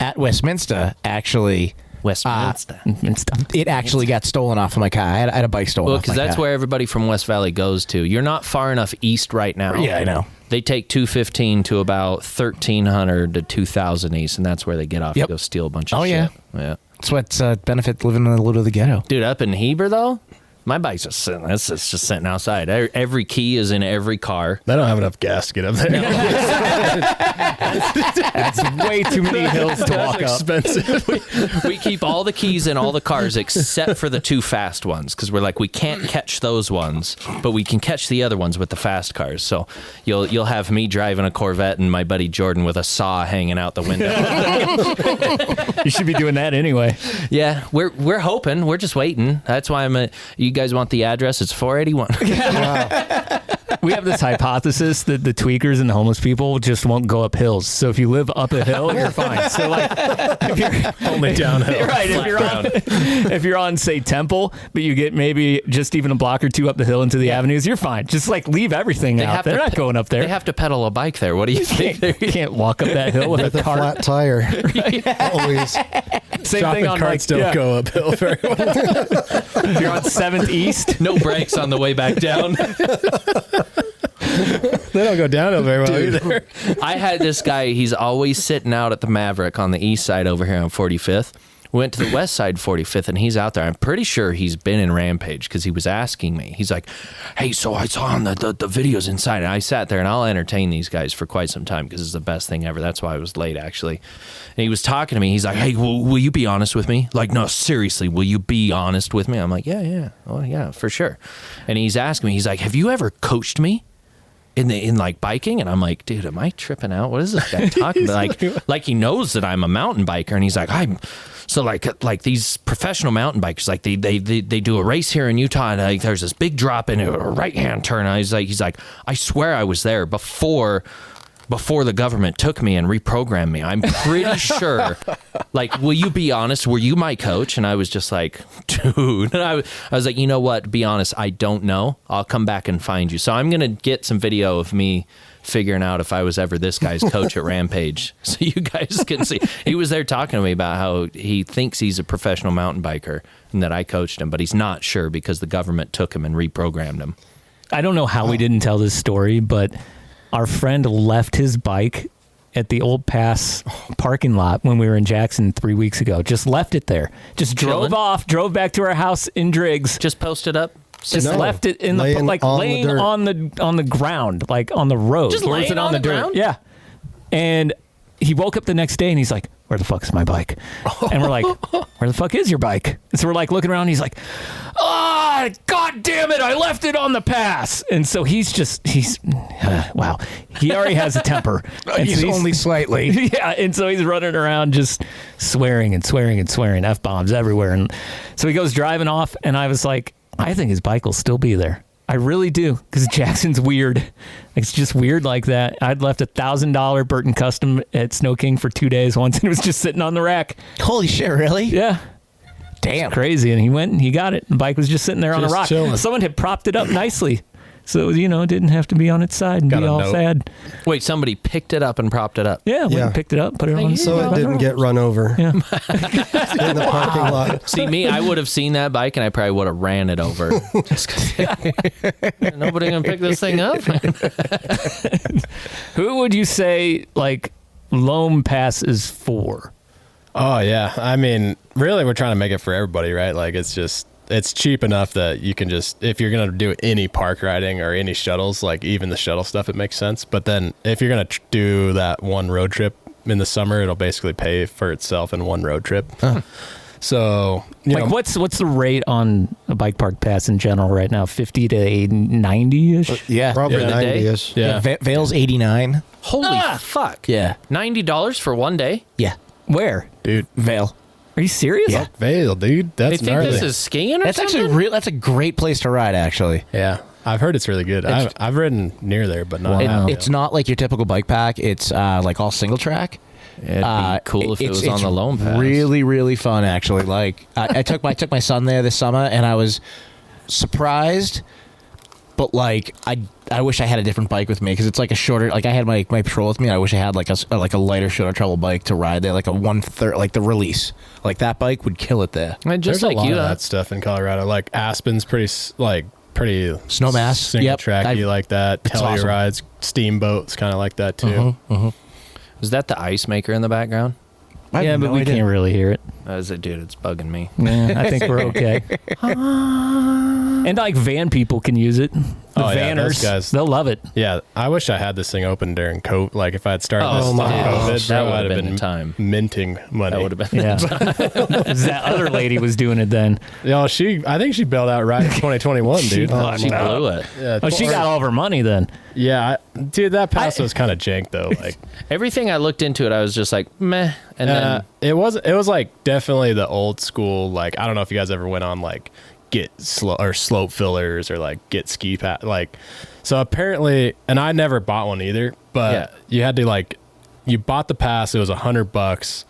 at Westminster, actually, Westminster. And stuff. it actually got stolen off of my car. I had a bike stolen Well, off because my that's car. where everybody from West Valley goes to. You're not far enough east right now. Yeah, I know. They take 215 to about 1300 to 2000 east, and that's where they get off Yep. to go steal a bunch of Oh, shit. yeah. Yeah. That's what's benefit living in a little of the ghetto. Dude, up in Heber, though, my bike's just sitting. It's just sitting outside. Every key is in every car. They don't have enough gas to get up there. That's way too many hills to walk up. Expensive. We keep all the keys in all the cars except for the 2 fast ones because we're like, we can't catch those ones, but we can catch the other ones with the fast cars. So you'll have me driving a Corvette and my buddy Jordan with a saw hanging out the window. You should be doing that anyway. Yeah, we're hoping. We're just waiting. That's why you guys want the address? It's 481. We have this hypothesis that the tweakers and the homeless people just won't go up hills. So if you live up a hill, you're fine. So like, if you're Only downhill. You're right. If you're on, say, Temple, but you get maybe just even a block or 2 up the hill into the avenues, you're fine. Just like leave everything out. They're not going up there. They have to pedal a bike there. What do you think? You can't walk up that hill with with a a cart. flat tire. Always. Same Shopping thing on carts like, don't go uphill very well. If you're on 7th East. No brakes on the way back down. They don't go downhill very well either. I had this guy, he's always sitting out at the Maverick on the east side over here on 45th. We went to the west side 45th and he's out there. I'm pretty sure he's been in Rampage because he was asking me. He's like, hey, so I saw on the videos inside. And I sat there and I'll entertain these guys for quite some time because it's the best thing ever. That's why I was late, actually. And he was talking to me. He's like, hey, will you be honest with me? Like, no, seriously, will you be honest with me? I'm like, yeah. Oh, yeah, for sure. And he's asking me, he's like, have you ever coached me in like biking? And I'm like, dude, am I tripping out? What is this guy talking about? Like he knows that I'm a mountain biker. And he's like, so like these professional mountain bikers, like they do a race here in Utah and like there's this big drop in a right hand turn. And he's like, I swear I was there before before the government took me and reprogrammed me. I'm pretty sure. Like, will you be honest? Were you my coach? And I was just like, dude. And I was like, you know what? Be honest. I don't know. I'll come back and find you. So I'm going to get some video of me figuring out if I was ever this guy's coach at Rampage. So you guys can see. He was there talking to me about how he thinks he's a professional mountain biker and that I coached him, but he's not sure because the government took him and reprogrammed him. I don't know how we didn't tell this story, but our friend left his bike at the Old Pass parking lot when we were in Jackson 3 weeks ago. Just left it there. Just drove off, drove back to our house in Driggs. Just posted up. Just left it in laying on the ground, like on the road. Just laying on the ground? Yeah. And he woke up the next day and he's like, where the fuck is my bike? And we're like, where the fuck is your bike? And so we're like looking around. And he's like, God damn it, I left it on the pass. And so he's wow. He already has a temper. And he's only slightly. Yeah. And so he's running around just swearing and swearing and swearing, F-bombs everywhere. And so he goes driving off and I was like, I think his bike will still be there. I really do, because Jackson's weird. It's just weird like that. I'd left $1,000 Burton Custom at Snow King for 2 days once, and it was just sitting on the rack. Holy shit, really? Yeah. Damn. It's crazy. And he went and he got it. The bike was just sitting there on a rock. Chilling. Someone had propped it up nicely. So, it didn't have to be on its side and Got be a all note. sad. Wait, somebody picked it up and propped it up. Yeah, went and picked it up, put it on. So it didn't get run over Yeah. in the parking lot. See, me, I would have seen that bike and I probably would have ran it over. Just 'cause nobody gonna pick this thing up. Who would you say, like, Loam Pass is for? Oh yeah, I mean, really, we're trying to make it for everybody, right? Like, it's cheap enough that you can just, if you're gonna do any park riding or any shuttles, like even the shuttle stuff, it makes sense. But then if you're gonna do that one road trip in the summer, it'll basically pay for itself in one road trip. So, what's the rate on a bike park pass in general right now? 50 to 90-ish? Yeah. Probably For the day? 90-ish. Yeah. Vale's 89. Holy fuck. Yeah. $90 for one day? Yeah. Where? dude, Vale. Are you serious? Yeah. Vail, dude, They that's think gnarly. this is skiing or That's something? actually that's a great place to ride, actually. Yeah, I've heard it's really good. I've ridden near there, but not. Wow. It's not like your typical bike pack. It's like all single track. It'd be cool if it was on the Loam Pass. Really, really fun, actually. Like I took my son there this summer, and I was surprised. But like I wish I had a different bike with me because it's like a shorter. Like I had my patrol with me. And I wish I had like a lighter, shorter travel bike to ride there, like a 1/3, like the release. Like that bike would kill it there. And just There's like a lot you, of that stuff in Colorado. Like Aspen's pretty Snowmass. single Yep. tracky like that. It's Tellurides, awesome. rides, steamboats, kind of like that too. is that the ice maker in the background? Yeah, but we can't really hear it. Is it, dude? It's bugging me. Yeah, I think we're okay. And like van people can use it. The Oh, yeah, those vanners, guys- they'll love it. Yeah, I wish I had this thing open during COVID. Like if I had started this my during gosh. COVID, That bro, would've I'd have been been the time. minting money. That would have been. Yeah. That other lady was doing it then. I think she bailed out right in 2021, dude. She blew it. Yeah, Oh, she got all of her money then. Yeah, dude, that pass was kind of jank though. Like, Everything I looked into it, I was just like, meh. And then it was like definitely the old school. Like, I don't know if you guys ever went on like get slope fillers or like get ski pass. Like, so apparently, and I never bought one either. But you had to like, you bought the pass. It was $100.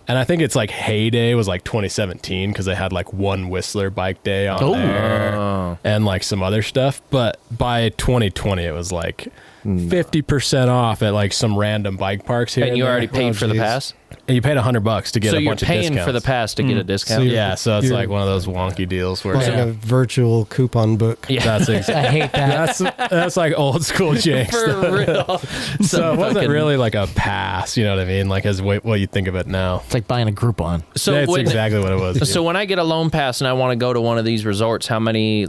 And I think it's like heyday was like 2017 because they had like one Whistler bike day on there and like some other stuff. But by 2020, it was like 50% off at like some random bike parks here. and you there. already paid for the geez. pass? And you paid $100 to get So a you're bunch of paying discounts. for the pass to get a discount? Yeah, so it's you're- like one of those wonky deals where Like a virtual coupon book. Yeah. that's I hate that. that's like old school jank stuff. For real. So it wasn't fucking- really like a pass, you know what I mean? Like as what you think of it now. It's like buying a Groupon. So That's when, exactly what it was. dude. So when I get a Loam Pass and I want to go to one of these resorts, how many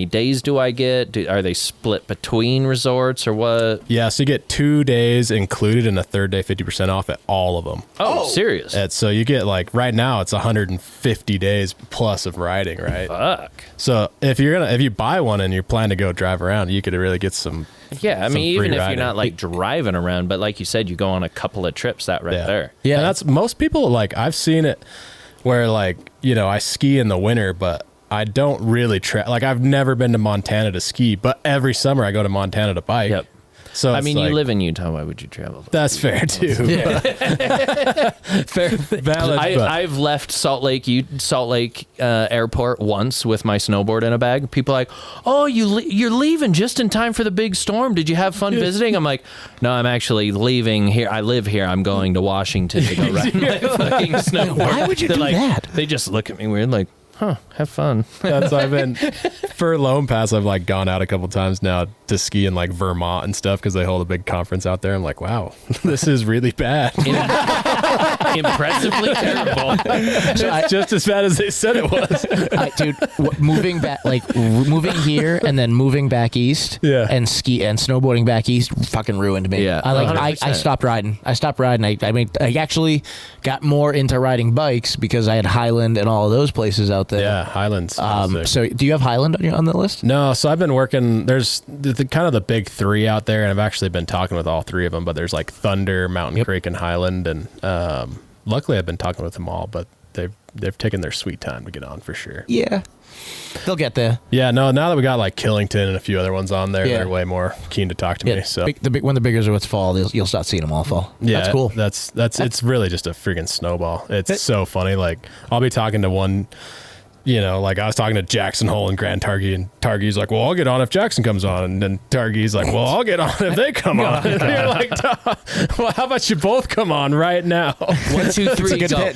days do I get? Are they split between resorts or what? yeah, so you get 2 days included and a third day 50% off at all of them. Oh, serious? So you get like right now it's 150 days plus of riding, right? Fuck. So if you buy one and you plan to go drive around, you could really get some. Yeah, I some mean, free even if riding. you're not like driving around, but like you said, you go on a couple of trips that right there. Yeah, and that's most people like I've seen it where like, you know, I ski in the winter, but I don't really like I've never been to Montana to ski, but every summer I go to Montana to bike. Yep. So I it's mean, like, you live in Utah. Why would you travel? That's fair too. Fair, valid. but I've left Salt Lake Airport once with my snowboard in a bag. People are like, "Oh, you're leaving just in time for the big storm. Did you have fun visiting?" I'm like, "No, I'm actually leaving here. I live here. I'm going to Washington to go ride my fucking snowboard." Why would you do that? They just look at me weird, like, "Huh, have fun." That's I've been for Loam Pass. I've like gone out a couple times now to ski in like Vermont and stuff because they hold a big conference out there. I'm like, wow, this is really bad. Impressively terrible. It's just as bad as they said it was. Dude, moving back, like moving here and then moving back east, and snowboarding back east, fucking ruined me. Yeah, I stopped riding. I actually got more into riding bikes because I had Highland and all of those places out there. Yeah, Highlands. So do you have Highland on the list? No, so I've been working. There's the kind of the big three out there, and I've actually been talking with all three of them. But there's like Thunder, Mountain Creek, and Highland, and luckily I've been talking with them all. But they've taken their sweet time to get on for sure. Yeah, they'll get there. Yeah, no. Now that we got like Killington and a few other ones on there, they're way more keen to talk to me. So when the big resorts fall, you'll start seeing them all fall. Yeah, that's cool. That's it's really just a freaking snowball. It's so funny. Like I'll be talking to one. You know, like I was talking to Jackson Hole and Grand Targhee, and Targhee's like, "Well, I'll get on if Jackson comes on," and then Targhee's like, "Well, I'll get on if they come on." And you're like, "Well, how about you both come on right now?" 1, 2, 3, go.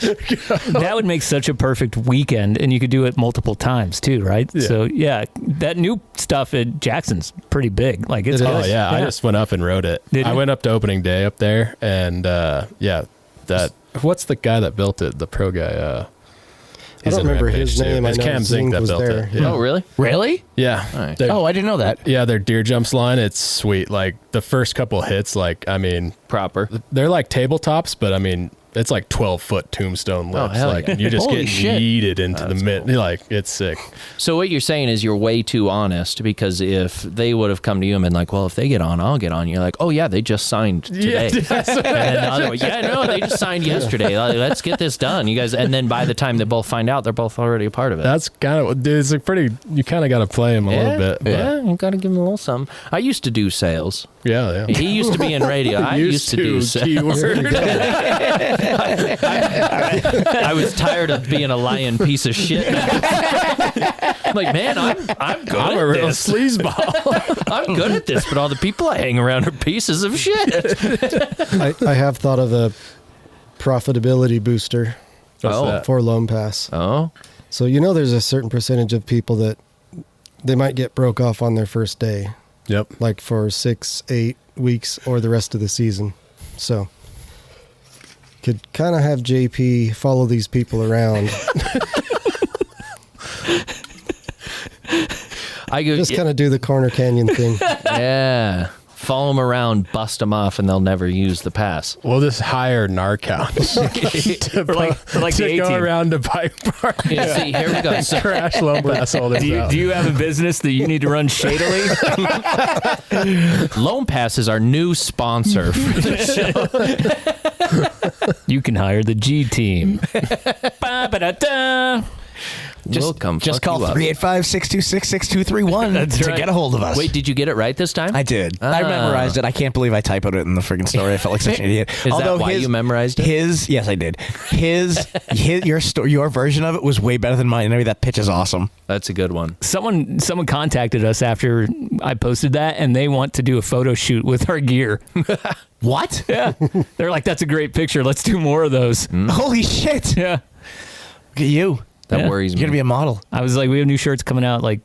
That would make such a perfect weekend, and you could do it multiple times too, right? Yeah. So yeah, that new stuff at Jackson's pretty big. Like it's I just went up and rode it. I went up to opening day up there, and what's the guy that built it? The pro guy. I don't remember his name. It's I know Cam Zink that was built there. it. Yeah. Oh, really? Really? Yeah. Right. I didn't know that. Yeah, their deer jumps line, it's sweet. Like the first couple hits, like I mean, Proper. they're like tabletops, but I mean, it's like 12-foot tombstone lips. hell Like yeah. you just Holy get shit. yeeted into the mid. Like it's sick. So what you're saying is you're way too honest, because if they would have come to you and been like, "Well, if they get on, I'll get on," you're like, "Oh yeah, they just signed today." And then the other way, "Yeah, no, they just signed yesterday. Let's get this done, you guys." And then by the time they both find out, they're both already a part of it. That's kind of it's a pretty. You kind of got to play him a little bit. But Yeah, you got to give them a little something. I used to do sales. yeah. He used to be in radio. I used to do sales. keyword. I was tired of being a lying piece of shit. I'm like, man, I'm good I'm at a real this. sleazeball. I'm good at this, but all the people I hang around are pieces of shit. I have thought of a profitability booster What's Oh. that? for Loam Pass. Oh, So there's a certain percentage of people that they might get broke off on their first day, Yep. like for 6-8 weeks or the rest of the season. So could kind of have JP follow these people around. I go. Just kind of do the Corner Canyon thing. Yeah. Follow them around, bust them off, and they'll never use the pass. We'll just hire Narcouch to the go A-team. around to bike park. Yeah, see, here we go. So, Crash Loam Pass holders out. Do you have a business that you need to run shadily? Loam Pass is our new sponsor for the show. You can hire the G team. Ba-ba-da-da. We'll come Just fuck call you up. 385-626-6231 to right. get a hold of us. Wait, did you get it right this time? I did. I memorized it. I can't believe I typoed it in the friggin' story. I felt like such an idiot. Is that why you memorized it? Yes, I did. Your version of it was way better than mine. That pitch is awesome. That's a good one. Someone contacted us after I posted that, and they want to do a photo shoot with our gear. What? Yeah, they're like, "That's a great picture. Let's do more of those." Holy shit. Yeah, Look at you. That Yeah. worries You're me. going to be a model. I was like, "We have new shirts coming out like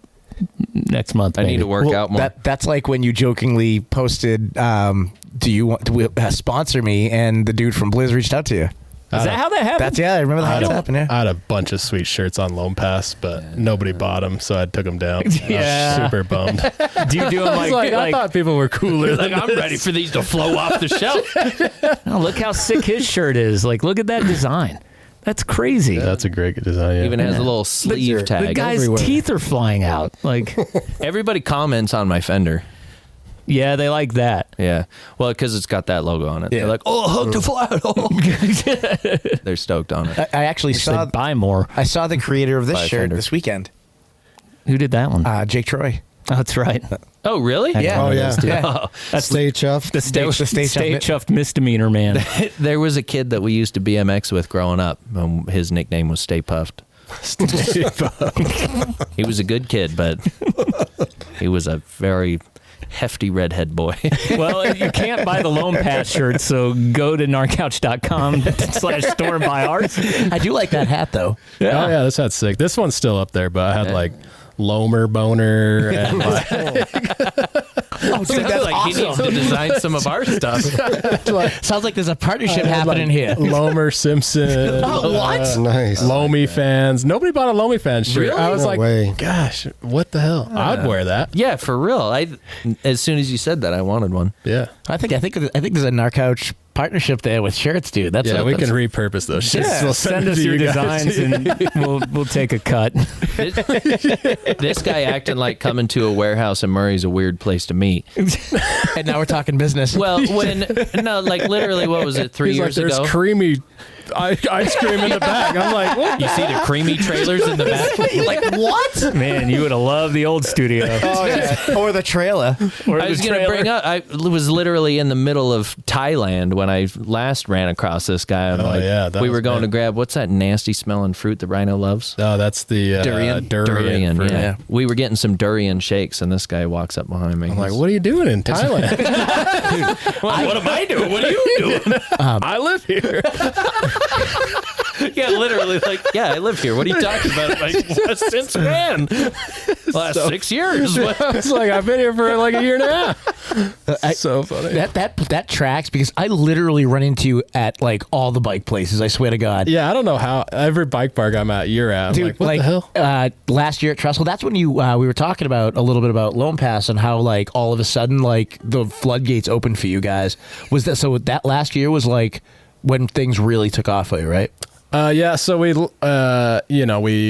next month." I need maybe. to work out more. That's like when you jokingly posted, do you want to sponsor me? And the dude from Bliz reached out to you. Is that how that happened? I remember that happened. Yeah. I had a bunch of sweet shirts on Loam Pass, but nobody bought them, so I took them down. Yeah. I was super bummed. Do you do them I like thought people were cooler. Like, than I'm this. ready for these to flow off the shelf. oh, look how sick his shirt is. Like, look at that design. That's crazy. Yeah, that's a great design. Yeah. Even has a little sleeve The tag. guy's everywhere. teeth are flying out. Like, Everybody comments on my fender. yeah, they like that. Yeah. Well, because it's got that logo on it. Yeah. They're like, "Oh, hook to flat." They're stoked on it. I actually saw. Buy more. I saw the creator of this Buy a shirt fender. this weekend. Who did that one? Jake Troy. That's right. Oh, really? Yeah. Oh, yeah. Yeah. That's Stay chuffed. the stay Stay chuffed misdemeanor man. There was a kid that we used to BMX with growing up. His nickname was Stay Puffed. He was a good kid, but he was a very hefty redhead boy. Well, you can't buy the Loam Pass shirt, so go to narcouch.com/store and buy ours. I do like that hat though. Yeah. Oh yeah, this hat's sick. This one's still up there, but I had like Loamer boner and like, Sounds like he needs to design some of our stuff. Sounds like there's a partnership happening here. Loamer Simpson. What? Nice. Loamy fans. Nobody bought a Loamy fan shirt. Really? I was No like, way. gosh, what the hell? I'd wear that. Yeah, for real. As soon as you said that, I wanted one. Yeah. I think there's a Narcouch partnership there with shirts, dude. That's Yeah, we can repurpose those shirts. Yeah, We'll send it us to your you guys. designs and we'll take a cut. This guy acting like coming to a warehouse in Murray's a weird place to meet. And now we're talking business. Well, like literally, what was it, 3 He's years like, there's ago? creamy ice cream in the back. I'm like, what? You see the creamy trailers in the back? like what? Man, you would have loved the old studio. Oh yeah. Or the trailer. Or I the was going to trailer. bring up, I was literally in the middle of Thailand when I last ran across this guy. I'm like, yeah, that we was were going bad. to grab, what's that nasty smelling fruit the rhino loves? No, that's the Durian. Durian. fruit. Yeah. We were getting some durian shakes, and this guy walks up behind me. I'm like, what are you doing in Thailand? what am I doing? What are you doing? I live here. Yeah, literally, like, yeah, I live here. What are you talking about? Like, since when? Last 6 years. It's like, I've been here for like a year and a half. So funny. That tracks because I literally run into you at like all the bike places. I swear to God. Yeah, I don't know how. Every bike park I'm at, you're at. I'm Dude, like, what the hell? Last year at Trestle, that's when we were talking about a little bit about Loam Pass and how like all of a sudden like the floodgates opened for you guys. Was that so? That last year was like when things really took off for you, right? Yeah, so we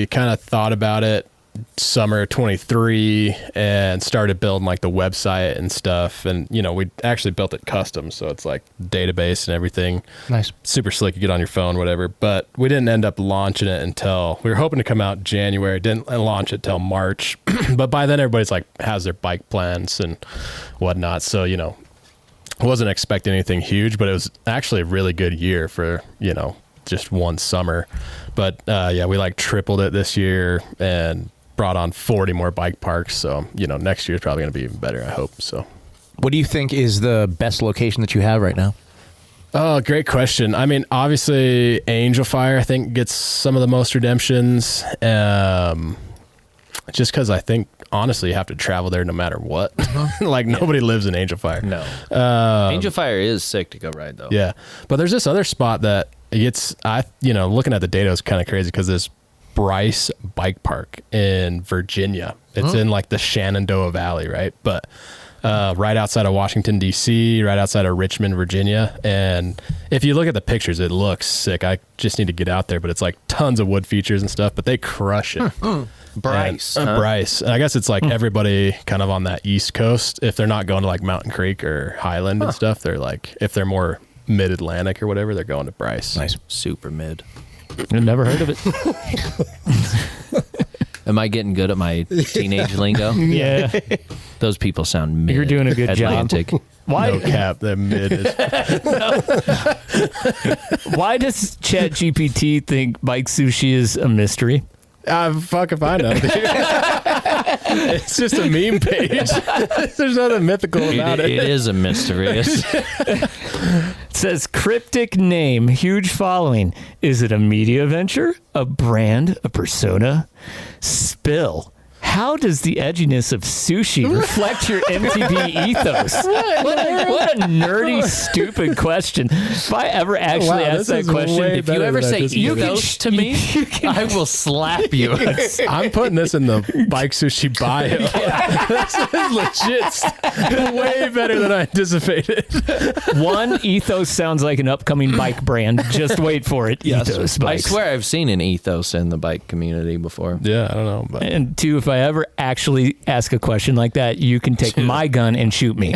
kind of thought about it summer 23 and started building like the website and stuff. And, we actually built it custom. So it's like database and everything. Nice. Super slick. You get on your phone, whatever. But we didn't end up launching it until we were hoping to come out January. Didn't launch it till March. But by then everybody's like has their bike plans and whatnot. So, I wasn't expecting anything huge, but it was actually a really good year for, just one summer. But yeah, we like tripled it this year and brought on 40 more bike parks. So, next year is probably going to be even better, I hope. So, What do you think is the best location that you have right now? oh, great question. I mean, obviously Angel Fire, I think, gets some of the most redemptions. Just because I think, honestly, you have to travel there no matter what. Like, nobody lives in Angel Fire. No. Angel Fire is sick to go ride, though. Yeah. But there's this other spot that it's, looking at the data is kind of crazy because this Bryce Bike Park in Virginia. It's in like the Shenandoah Valley, right? But right outside of Washington, D.C., right outside of Richmond, Virginia. And if you look at the pictures, it looks sick. I just need to get out there, but it's like tons of wood features and stuff, but they crush it. Bryce. And, Bryce. And I guess it's like everybody kind of on that East Coast. If they're not going to like Mountain Creek or Highland and stuff, they're like, if they're more mid-Atlantic or whatever, they're going to Bryce. Nice. Super mid. I've never heard of it. Am I getting good at my teenage lingo? Yeah. Those people sound mid. You're doing a good Atlantic. job. Why? No cap. They're mid. Why does ChatGPT think Bike Sushi is a mystery? Fuck if I know, dude. It's just a meme page. There's nothing mythical about it. It is a mystery. It says cryptic name, huge following. Is it a media venture, a brand, a persona? Spill. How does the edginess of sushi reflect your MTB ethos? What a nerdy, stupid question. If I ever actually ask that question, way if you better ever than I say just ethos to me, I will slap you. I'm putting this in the Bike Sushi bio. This is legit. Way better than I anticipated. one, ethos sounds like an upcoming bike brand. Just wait for it. Ethos I bikes. swear I've seen an ethos in the bike community before. Yeah, I don't know. But And two, if I ever actually ask a question like that, you can take my gun and shoot me.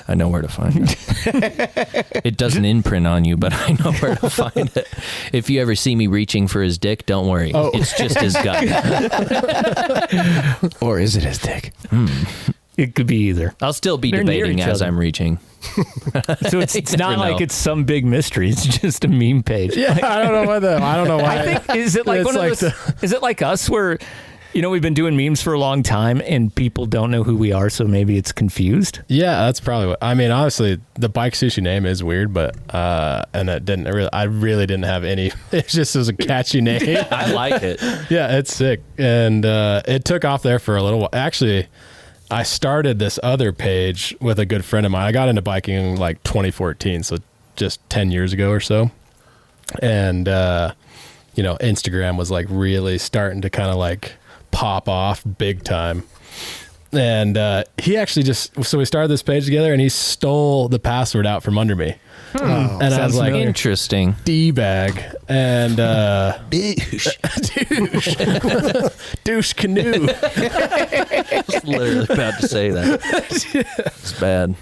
I know where to find it. It doesn't imprint on you, but I know where to find it. If you ever see me reaching for his dick, don't worry. It's just his gun. Or is it his dick? It could be either. I'll still be They're near debating each as other. I'm reaching. So it's not never like know. it's some big mystery. It's just a meme page. Yeah, I don't know why. I think is it like It's one of like those? Is it like us where, we've been doing memes for a long time and people don't know who we are, so maybe it's confused. Yeah, that's probably what. I mean, honestly, the Bike Sushi name is weird, but and it didn't really. I really didn't have any. It just was a catchy name. I like it. Yeah, it's sick, and it took off there for a little while. Actually, I started this other page with a good friend of mine. I got into biking in like 2014, so just 10 years ago or so. And, Instagram was like really starting to kind of like pop off big time. And he actually so we started this page together and he stole the password out from under me. And I was like, Interesting. D-bag and douche canoe. I was literally about to say that. It's bad.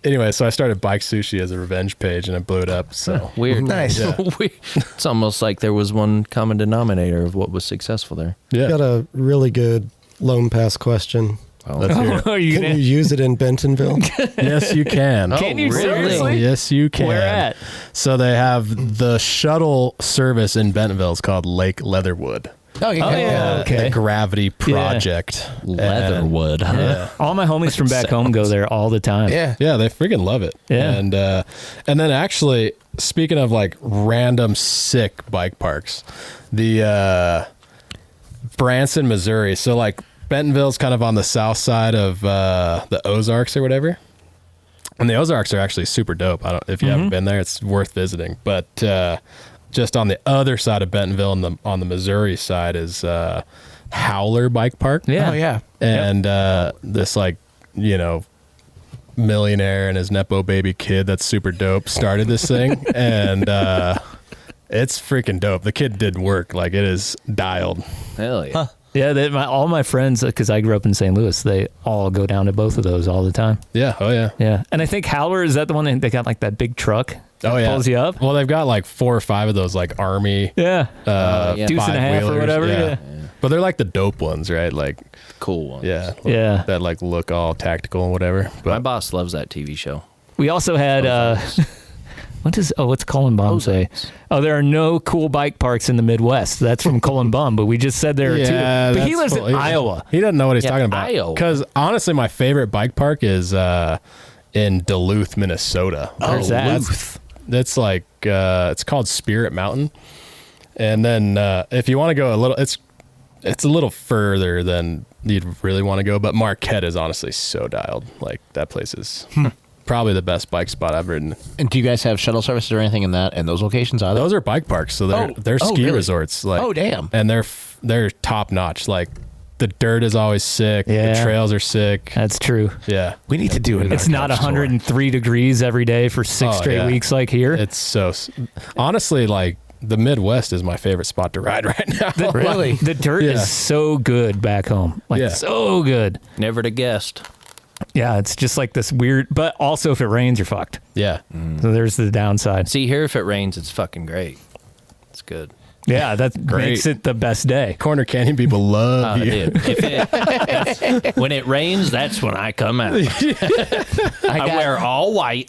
Anyway, so I started Bike Sushi as a revenge page and I blew it up. So Weird. Nice. Yeah. It's almost like there was one common denominator of what was successful there. yeah, Got a really good Loam Pass question. let's hear it. Are you Can you gonna, use it in Bentonville? Yes, you can. can you really? seriously? Yes, you can. Where at? So they have the shuttle service in Bentonville. It's called Lake Leatherwood. Oh, yeah. Oh, yeah. Okay. The Gravity Project. Leatherwood. Huh? Yeah. All my homies from back home go there all the time. Yeah. Yeah, they freaking love it. Yeah. And then actually, speaking of like random sick bike parks, the Branson, Missouri. So like Bentonville's kind of on the south side of the Ozarks or whatever. And the Ozarks are actually super dope. If you haven't been there, it's worth visiting. But just on the other side of Bentonville on the Missouri side is Howler Bike Park. Yeah. Oh, yeah. And this millionaire and his Nepo baby kid that's super dope started this thing. And it's freaking dope. The kid did work. Like, it is dialed. Hell yeah. Yeah, all my friends, because I grew up in St. Louis, they all go down to both of those all the time. Yeah. Oh, yeah. Yeah. And I think Howler, is that the one they got like that big truck that Oh, yeah. pulls you up? Well, they've got like 4 or 5 of those like Army Yeah. yeah. Deuce and a half or five-wheelers. whatever. Yeah. But they're like the dope ones, right? Like, Cool one. yeah. Yeah. That like look all tactical and whatever. My But boss loves that TV show. We also had, what's Colin Baum say? Oh, there are no cool bike parks in the Midwest. That's from Colin Baum, but we just said there are yeah, two. But he that's lives cool. in Iowa. He doesn't know what he's Yeah, talking about. Iowa. Because honestly, my favorite bike park is in Duluth, Minnesota. Where's that? Duluth. That's like it's called Spirit Mountain. And then if you want to go a little, it's a little further than you'd really want to go. But Marquette is honestly so dialed. Like, that place is probably the best bike spot I've ridden. And do you guys have shuttle services or anything in those locations? Either? Those are bike parks, so they're ski really? resorts. Like, Oh, damn. And they're top notch. Like, the dirt is always sick. Yeah. The trails are sick. That's true. Yeah. We need to do it. It's not 103 degrees every day for 6 Oh, straight yeah. weeks like here. It's so honestly, like, the Midwest is my favorite spot to ride right now. Really? The dirt Yeah. is so good back home. Like, Yeah. so good. Never to guessed. Yeah, it's just like this weird, but also if it rains, you're fucked. Yeah. So there's the downside. See, here, if it rains, it's fucking great. It's good. Yeah, that makes it the best day. Corner Canyon people love you. Dude, when it rains, that's when I come out. I wear all white.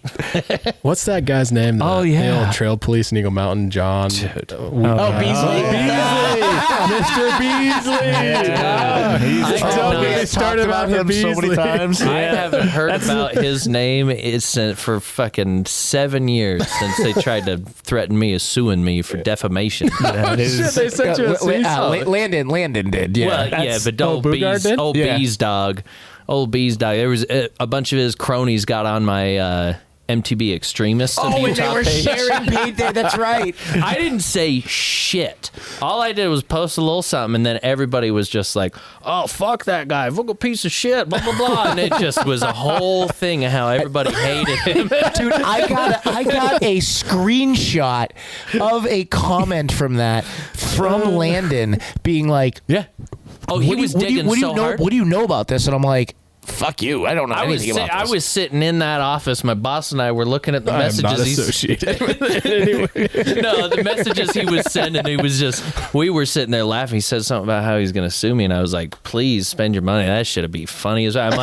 What's that guy's name? Oh, The yeah. old trail police in Eagle Mountain, John. Beasley. Mr. Beasley. I started about him so many times. I haven't heard about his name for fucking 7 years since they tried to threaten me as suing me for defamation. That is, They sent you a cease. Landon did. Yeah. Well, yeah, but old Bugard did? Bees dog. Old Bees dog. There was a bunch of his cronies got on my MTB Extremists of Utah page. paid there. That's right. I didn't say shit. All I did was post a little something, and then everybody was just like, "Oh, fuck that guy, fuck a piece of shit," blah blah blah, and it just was a whole thing of how everybody hated him. Dude, I got a screenshot of a comment from Landon being like, Yeah. Oh, he was digging so hard. What do you know about this? And I'm like, fuck you. I don't know anything about this. I was sitting in that office. My boss and I were looking at the messages. I'm not associated with it anyway. No, the messages he was sending, we were sitting there laughing. He said something about how he's going to sue me, and I was like, please spend your money. That shit'd be funny as well. I'm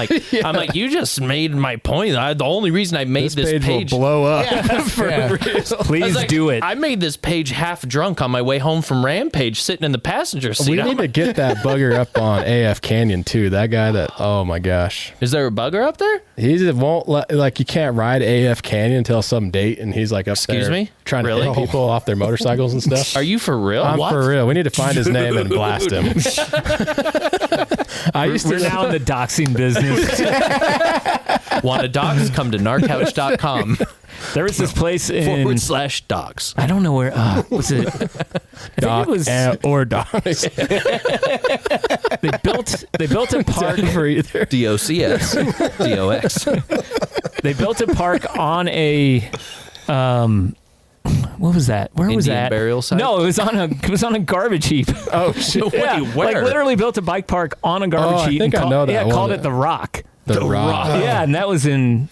like, you just made my point. The only reason I made this page will blow up. Please do it. I made this page half drunk on my way home from Rampage, sitting in the passenger seat. We need to get that bugger up on AF Canyon too. That guy oh my gosh. Is there a bugger up there? He just won't like you can't ride AF Canyon until some date, and he's like up Excuse there me? trying to hit people off their motorcycles and stuff. Are you for real? I'm for real. We need to find his name and blast him. We're now in the doxing business. Want to dox? Come to narcouch.com. There was this place in /dox. I don't know where. Was it? Doc or docs. They built a park for either. DOCS. DOX. They built a park on a. What was that? Where was Indian that? burial site? No, it was on a garbage heap. Oh shit! Yeah, where? like literally built a bike park on a garbage heap. I think I know that. Yeah, one. called it the Rock. The Rock. Yeah, and that was in.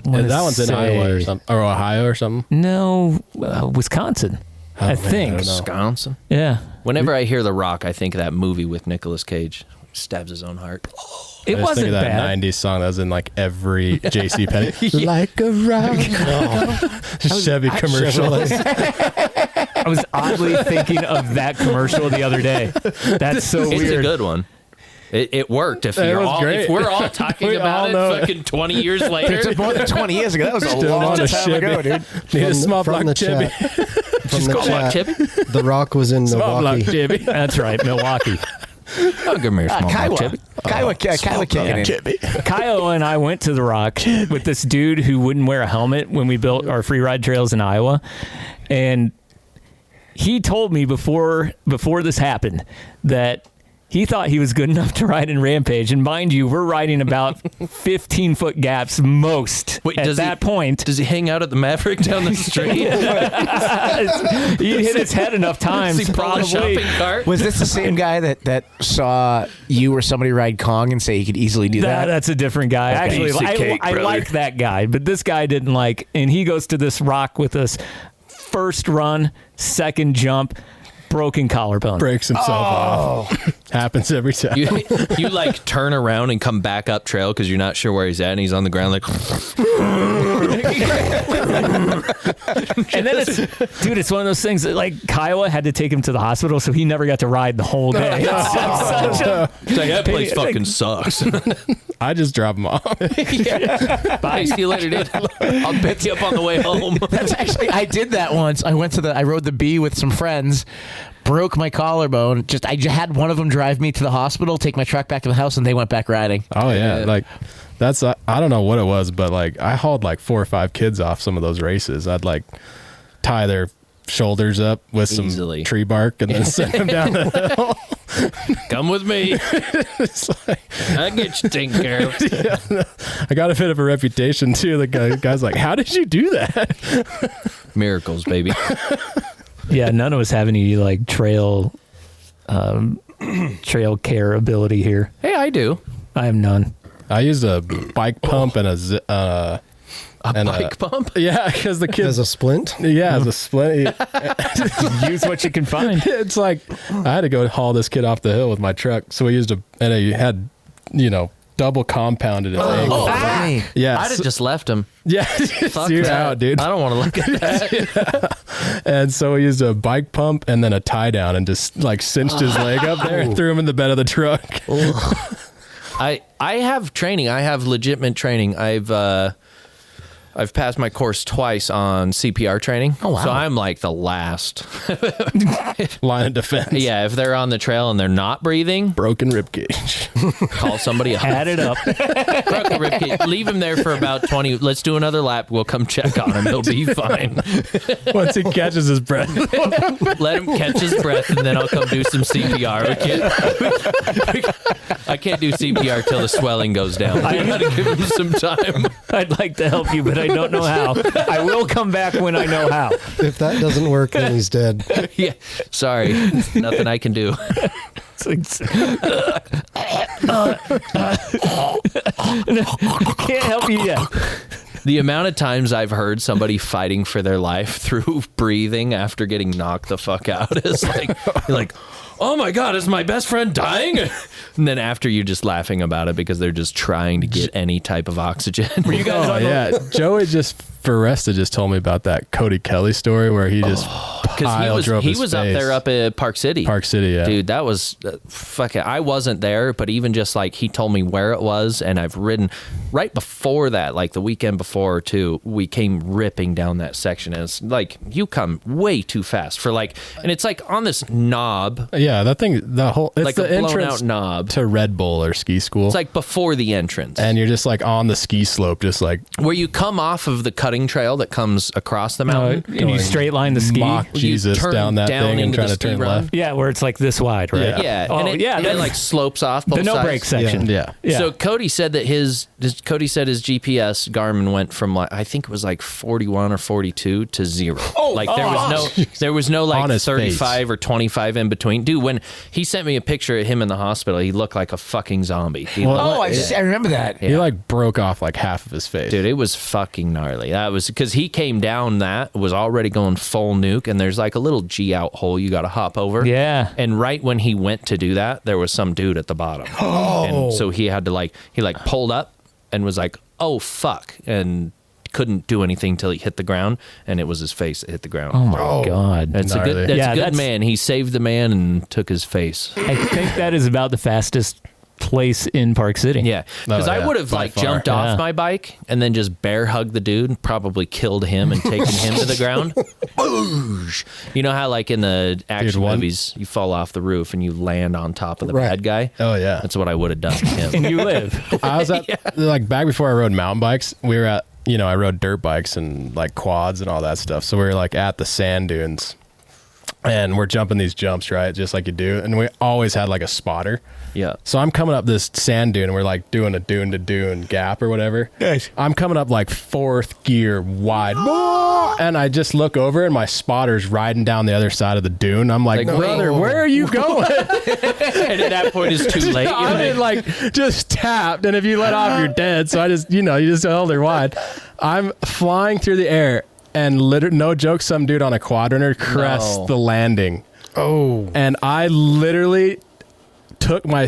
And that one's in Iowa or something, or Ohio or something. No, Wisconsin. I think. Wisconsin. Yeah. Whenever I hear The Rock, I think of that movie with Nicolas Cage. Stabs his own heart. It wasn't think of that bad. 90s song that was in like every JCPenney. Like a rock. Chevy commercial. I was oddly thinking of that commercial the other day. That's so weird. It's a good one. It worked. If we're all talking about it fucking 20 years later. It's more than 20 years ago. That was a long time ago, dude. Need a small From block the Chevy. chat. From Just the call chat, Chevy. The Rock was in Small block Milwaukee. Chevy. That's right, Milwaukee. Oh, give me a small block Chevy. Kiowa kicking in. Kyle and I went to the Rock with this dude who wouldn't wear a helmet when we built our free ride trails in Iowa, and he told me before this happened that he thought he was good enough to ride in Rampage. And mind you, we're riding about 15-foot gaps most at that point. Does he hang out at the Maverick down the street? He hit his head enough times. Does he pull a shopping cart? Was this the same guy that saw you or somebody ride Kong and say he could easily do that? That's a different guy. Okay. Actually, I like that guy, but this guy didn't like. And he goes to this rock with us. First run, second jump, broken collarbone. Breaks himself off. Happens every time. You like turn around and come back up trail because you're not sure where he's at, and he's on the ground like. And then it's one of those things that like Kiowa had to take him to the hospital, so he never got to ride the whole day. That place fucking sucks. I just drop him off. Bye. See you later, dude. I'll pick you up on the way home. That's actually, I did that once. I rode the B with some friends, broke my collarbone. I just had one of them drive me to the hospital, take my truck back to the house, and they went back riding. Oh yeah, like that's I don't know what it was, but like I hauled like 4 or 5 kids off some of those races. I'd like tie their shoulders up with some tree bark and then send them down the hill. Come with me. It's like, I'll get you taken care of. yeah, no, I got a bit of a reputation too. The guy's like, how did you do that? Miracles, baby. Yeah, none of us have any like trail care ability here. Hey, I do. I have none. I used a bike pump and a bike pump? Yeah, because the kids As a splint? Yeah, as a splint. Use what you can find. It's like I had to go haul this kid off the hill with my truck, so we used and I had, double compounded his ankle. Yeah, I'd have just left him. Yeah, Fuck you're that. out, dude. I don't want to look at that. And so we used a bike pump and then a tie down and just like cinched his leg up there and threw him in the bed of the truck. I have training. I have legitimate training. I've passed my course twice on CPR training. Oh, wow. So I'm like the last line of defense. Yeah, if they're on the trail and they're not breathing, broken rib cage. Call somebody else. Add it up. Broken rib cage. Leave him there for about 20. Let's do another lap. We'll come check on him. He'll be fine. Once he catches his breath. Let him catch his breath, and then I'll come do some CPR. I can't do CPR till the swelling goes down. I gotta give him some time. I'd like to help you, but I don't know how. I will come back when I know how. If that doesn't work, then he's dead. Yeah, sorry, nothing I can do. Can't help you yet. The amount of times I've heard somebody fighting for their life through breathing after getting knocked the fuck out is like, you're like, oh my God, is my best friend dying? And then after you're just laughing about it because they're just trying to get any type of oxygen. Oh, yeah. Joey Foresta just told me about that Cody Kelly story where he just he was up there up at Park City. Park City, yeah. Dude, that was fucking, I wasn't there, but even just like he told me where it was, and I've ridden right before that, like the weekend before too, we came ripping down that section, and it's like you come way too fast for like, and it's like on this knob. Yeah, that thing, the whole, it's like the a blown entrance out knob to Red Bull or ski school. It's like before the entrance. And you're just like on the ski slope, just like where you come off of the cutting trail that comes across the mountain. And you straight line the ski. Mock Jesus down that thing and trying to turn left. Yeah, where it's like this wide, right? Yeah. Oh, and it like slopes off both the no sides. brake section. Yeah. So Cody said that his GPS Garmin went from like, I think it was like 41 or 42 to 0. Like there was no like 35 or 25 in between. Dude, when he sent me a picture of him in the hospital, he looked like a fucking zombie. I remember that. He like broke off like half of his face. Dude, it was fucking gnarly. That was because he came down that was already going full nuke, and there's like a little G out hole you got to hop over. Yeah. And right when he went to do that, there was some dude at the bottom. And so he had to he pulled up and was like, oh fuck, and couldn't do anything till he hit the ground, and it was his face that hit the ground. Oh my God. That's a good man. He saved the man and took his face. I think that is about the fastest place in Park City. Yeah, because I would have jumped off my bike and then just bear hugged the dude and probably killed him and taken him to the ground. You know how like in the action movies you fall off the roof and you land on top of the bad guy? Oh yeah, that's what I would have done to him. And you live. I was at like back before I rode mountain bikes, we were at, I rode dirt bikes and like quads and all that stuff. So we were like at the sand dunes and we're jumping these jumps, right? Just like you do. And we always had like a spotter. Yeah. So I'm coming up this sand dune and we're like doing a dune to dune gap or whatever. Nice. I'm coming up like 4th gear wide. And I just look over and my spotter's riding down the other side of the dune. I'm like, brother, where are you going? And at that point it's too late. I like just tapped, and if you let off, you're dead. So I just, you just held her wide. I'm flying through the air, and no joke, some dude on a quadrunner crests the landing. Oh. And I literally took my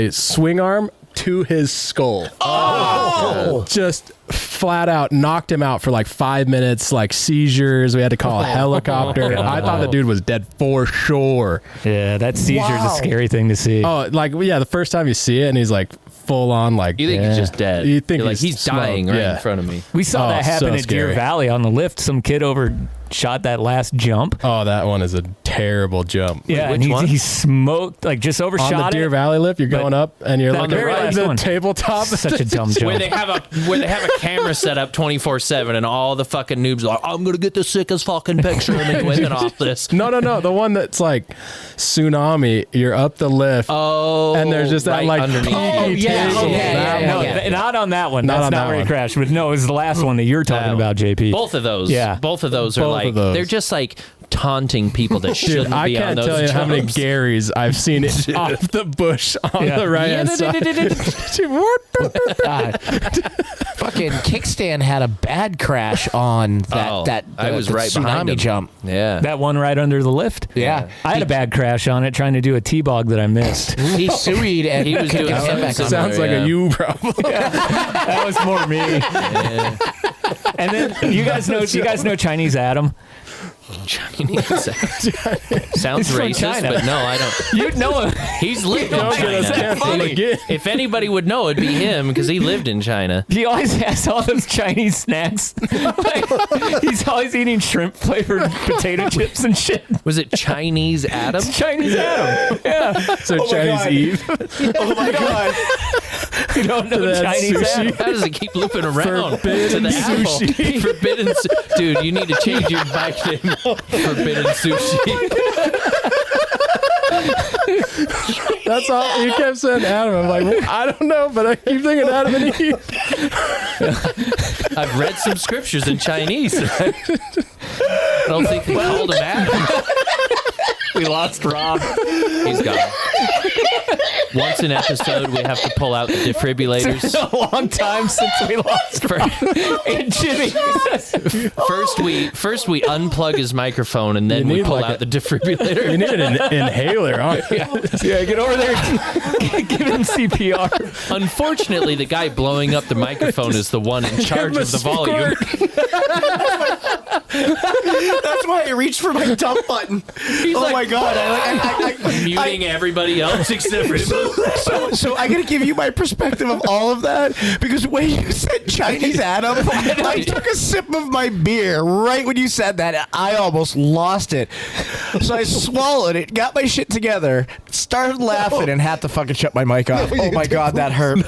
swing arm to his skull. Oh! Just flat out knocked him out for like 5 minutes, like seizures. We had to call a helicopter. I thought the dude was dead for sure. Yeah, that seizure is a scary thing to see. Oh, like, yeah, the first time you see it and he's like full on, like, you think he's just dead. You think he's dying right in front of me. We saw that happen so at Deer scary. Valley on the lift. Some kid overshot that last jump. Oh, that one is a terrible jump. Yeah, which and one? he smoked, like just overshot on the Deer it. Valley lift, you're going up and you're that looking very right at last the one. tabletop. Such a dumb jump. Where they have a camera set up 24/7 and all the fucking noobs are like, I'm gonna get the sickest fucking picture of me winning off this. No. The one that's like tsunami. You're up the lift. Oh, and there's just that right like underneath. Not on that one. Not That's on not that where he one. crashed. But no, it was the last one that you're talking about, JP. Both of those. Yeah. Both of those are Both like of those. they're just like taunting people that shouldn't Dude, I be on can't those tell you jumps. how many Garys I've seen it off the bush on the right hand side. Fucking kickstand had a bad crash on that I was right behind tsunami him. jump. Yeah. That one right under the lift? Yeah. I had a bad crash on it trying to do a T-bog that I missed. He sued and He was couldn't doing get him back on. Sounds like a you problem. That was more me. Yeah. And then you guys know Chinese Adam? Chinese. Sounds He's from racist, China. but no, I don't. You'd know him. He's lived in Don't get us China. canceled again. If anybody would know, it'd be him because he lived in China. He always has all those Chinese snacks. Like, he's always eating shrimp flavored potato chips and shit. Was it Chinese Adam? Chinese Adam. Yeah. So Chinese Eve. Oh my God. You don't know That's Chinese sushi. Adam? How does it keep looping around? Forbidden to the sushi. apple? Forbidden dude, you need to change your bike name. Forbidden sushi. That's all. You kept saying Adam. I'm like, well, I don't know, but I keep thinking Adam and Eve. I've read some scriptures in Chinese. I don't think they called him Adam. we lost Rob. He's gone. Once an episode, we have to pull out the defibrillators. It's been a long time since we lost Rob. And Jimmy. First we unplug his microphone, and then we pull out the defibrillator. You need an inhaler, huh? Yeah, get over there. Give him CPR. Unfortunately, the guy blowing up the microphone is the one in charge of the volume. That's why I reached for my dump button. Oh my god! I muting everybody else except for him. So I gotta give you my perspective of all of that, because when you said Chinese Adam, I took a sip of my beer right when you said that. I almost lost it. So I swallowed it, got my shit together, started laughing, and had to fucking shut my mic off. Oh my god, that hurt.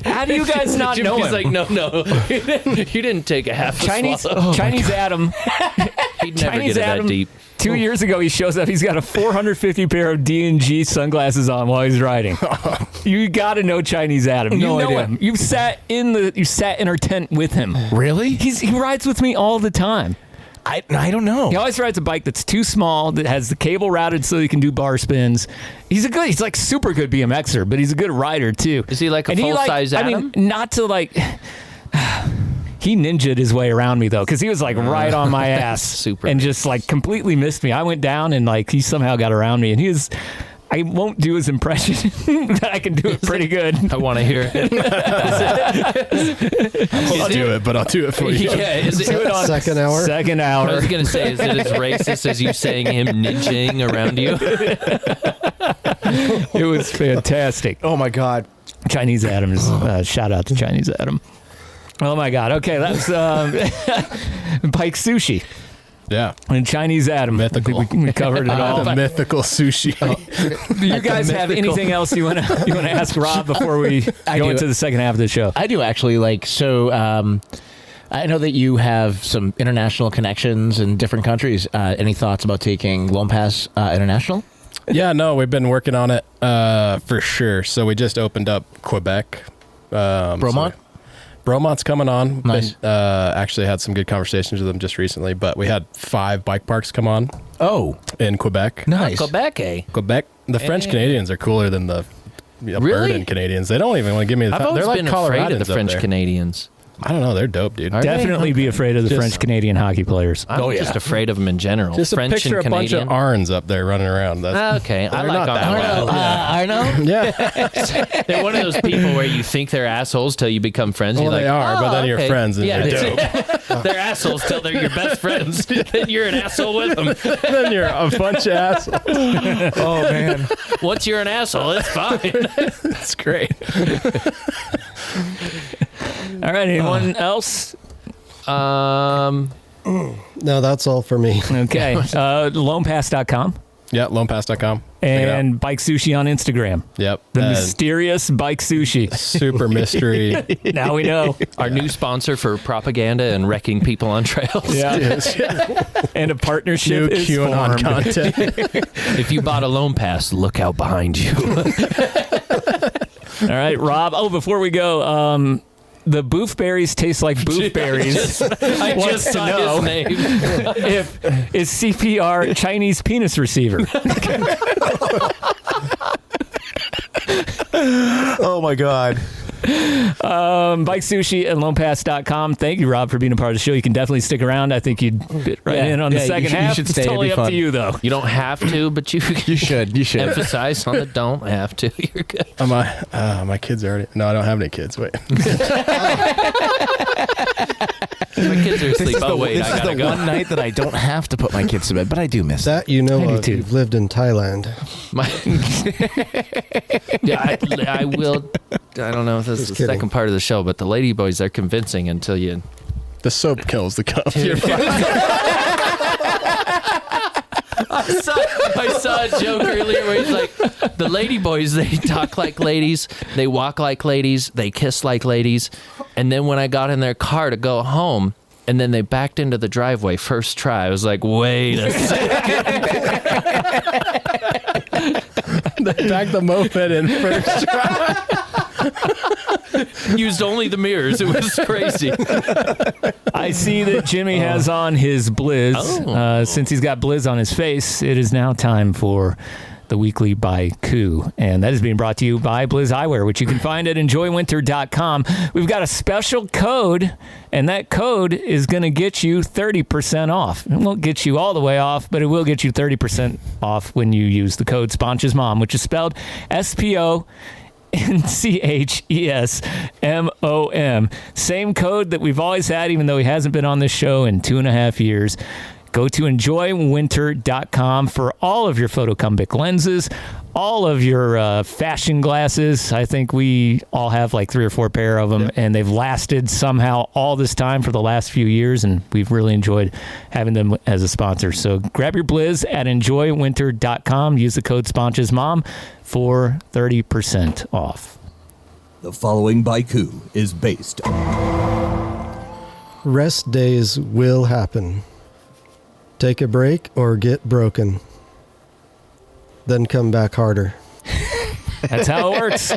How do you guys not know He's him? like, no. You didn't take a half a swallow. Chinese Adam. He'd never Chinese get it Adam, that deep. 2 years ago, he shows up. He's got a 450 pair of D&G sunglasses on while he's riding. You got to know Chinese Adam. You know him. You sat in our tent with him. Really? He rides with me all the time. I don't know. He always rides a bike that's too small, that has the cable routed so he can do bar spins. He's like super good BMXer, but he's a good rider too. Is he like a full-size Adam? I mean, not to like... He ninja'd his way around me, though, because he was like right on my ass. Super. And just like completely missed me. I went down and like he somehow got around me. And I won't do his impression, but I can do it pretty good. I want to hear it. I'll do it, but I'll do it for you. Yeah, is it Do it on Second hour? Second hour. I was going to say, is it as racist as you saying him ninjaing around you? It was fantastic. Oh my god. Chinese Adam is shout out to Chinese Adam. Oh my God. Okay, that's Bike Sushi Yeah. and Chinese Adam. Mythical. I think we covered it all. The mythical sushi. Do you guys have anything else you want to ask Rob before we go into the second half of the show? I do actually. I know that you have some international connections in different countries. Any thoughts about taking Loam Pass international? Yeah, no, we've been working on it for sure. So we just opened up Quebec. Bromont? Bromont's coming on. Nice. Actually had some good conversations with them just recently, but we had 5 bike parks come on Oh, in Quebec. nice. Quebec, eh? Quebec. The French Canadians are cooler than the Albertan Canadians. They don't even want to give me the I've time. always They're like been afraid of Coloradans the up French there. Canadians. I don't know. They're dope, dude. Are they? Definitely be afraid of the Just- French Canadian hockey players. I'm just afraid of them in general. Just French a picture and a bunch Canadian. of Arns up there running around. That's, Okay, I they're like not that Arno. wild. Arno? Yeah. They're one of those people where you think they're assholes till you become friends. Well, You're they like, are, but then you're okay. friends and Yeah, they're dope. they're assholes till they're your best friends. Then you're an asshole with them. Then you're a bunch of assholes. Oh, man. Once you're an asshole, it's fine. That's great. All right, anyone else? No, that's all for me. Okay. Loampass.com Yeah, loampass.com. and Bike Sushi on Instagram. Yep. The And mysterious Bike Sushi. super mystery. Now we know. Our new sponsor for propaganda and wrecking people on trails. Yeah. And a New partnership is QAnon formed. content. If you bought a Loam Pass, look out behind you. All right, Rob. Oh, before we go, the boof berries taste like boof berries. I Wants just to saw know his name. if is CPR Chinese penis receiver. Oh, my God. Bike Sushi and loampass.com. Thank you, Rob, for being a part of the show. You can definitely stick around. I think you'd fit right in on the second half. You should stay. It's totally It'd up be to you, though. You don't have to, but you should. You should. emphasize on the don't have to. You're good. My kids are already. No, I don't have any kids. Wait. My kids are asleep. Oh, wait, This I is gotta the go. one night that I don't have to put my kids to bed, but I do miss that. That you know I do of. too. You've lived in Thailand. Yeah, I will. I don't know if this is the kidding. second part of the show, but the ladyboys are convincing until you. The soap kills the cum. You're fine. I saw a joke earlier where he's like, the ladyboys, they talk like ladies, they walk like ladies, they kiss like ladies. And then when I got in their car to go home, and then they backed into the driveway first try, I was like, wait a second. They backed the moped in first. Used only the mirrors. It was crazy. I I see that Jimmy has on his Bliz. Since he's got Bliz on his face, it is now time for the weekly Baiku. And that is being brought to you by Bliz Eyewear, which you can find at enjoywinter.com. We've got a special code, and that code is going to get you 30% off. It won't get you all the way off, but it will get you 30% off when you use the code SponchesMom, which is spelled SPONCHESMOM. Same code that we've always had, even though he hasn't been on this show in 2.5 years. Go to enjoywinter.com for all of your photochromic lenses, all of your fashion glasses. I think we all have like 3 or 4 pair of them, and they've lasted somehow all this time for the last few years, and we've really enjoyed having them as a sponsor. So grab your Bliz at enjoywinter.com. Use the code SponchesMom for 30% off. The following Baiku is based on... Rest days will happen. Take a break or get broken. Then come back harder. That's how it works.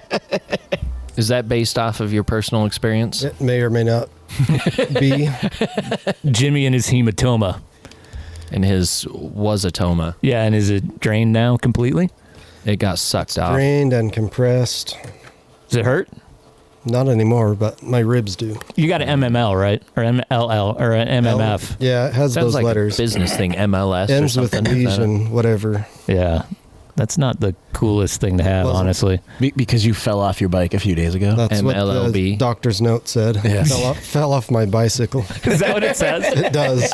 Is that based off of your personal experience? It may or may not be. Jimmy and his hematoma. And his wasatoma. Yeah, and is it drained now completely? It got sucked off. Drained and compressed. Does it hurt? Not anymore, but my ribs do. You got an MML, right? Or MLL, or an MMF. Yeah, it has Sounds those like letters. A business thing, MLS Ends or with something. lesion, whatever. Yeah. That's not the coolest thing to have, Wasn't. honestly. Because you fell off your bike a few days ago. That's what the MLLB. doctor's note said. Yes. Fell off my bicycle. Is that what it says? It does.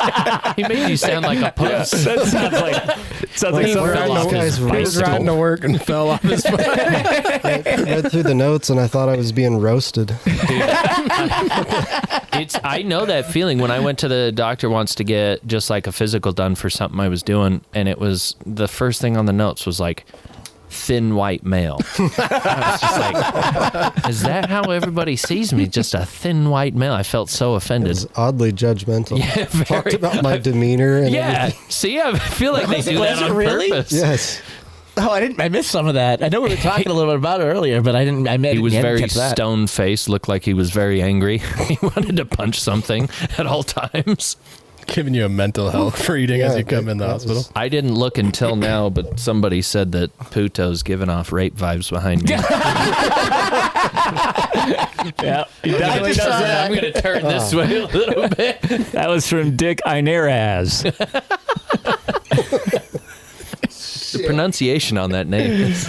He made you sound like a puss. That sounds like something. He fell off his He was riding to bicycle. work and fell off his bike. I read through the notes and I thought I was being roasted. I know that feeling. When I went to the doctor once to get just like a physical done for something I was doing, and it was the first thing on the notes was like thin white male. I was just like, is that how everybody sees me? Just a thin white male. I felt so It offended. was oddly judgmental. Yeah, very- Talked about my demeanor and Yeah. everything. See, I feel like they do that Was it on really? purpose. Yes. Oh, I missed some of that. I know we were talking a little bit about it earlier, but I didn't. He was very catch that. stone-faced, looked like he was very angry. He wanted to punch something at all times. Giving you a mental health reading as you come in the hospital. I didn't look until now, but somebody said that Puto's giving off rape vibes behind me. Yeah, he definitely does that. I'm going to turn this way a little bit. That was from Dick Ineraz. The pronunciation on that name is...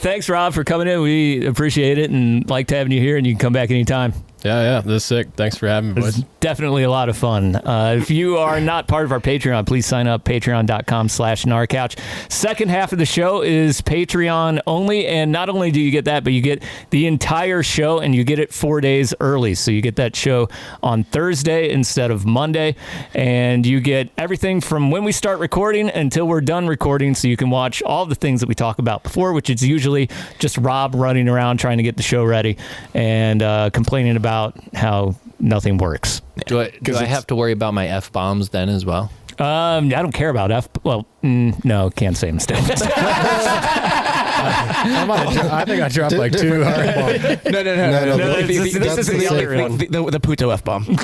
Thanks, Rob, for coming in. We appreciate it and liked having you here, and you can come back anytime. Yeah, this is sick. Thanks for having me, boys. It's definitely a lot of fun. If you are not part of our Patreon, please sign up, patreon.com/Narcouch. Second half of the show is Patreon only, and not only do you get that, but you get the entire show, and you get it 4 days early. So you get that show on Thursday instead of Monday, and you get everything from when we start recording until we're done recording, so you can watch all the things that we talk about before, which is usually just Rob running around trying to get the show ready and complaining about how nothing works. Do I have to worry about my F-bombs then as well? I don't care about no, can't say them still. I think I dropped like 2 hard. No. This isn't the other one. The Puto F-bomb.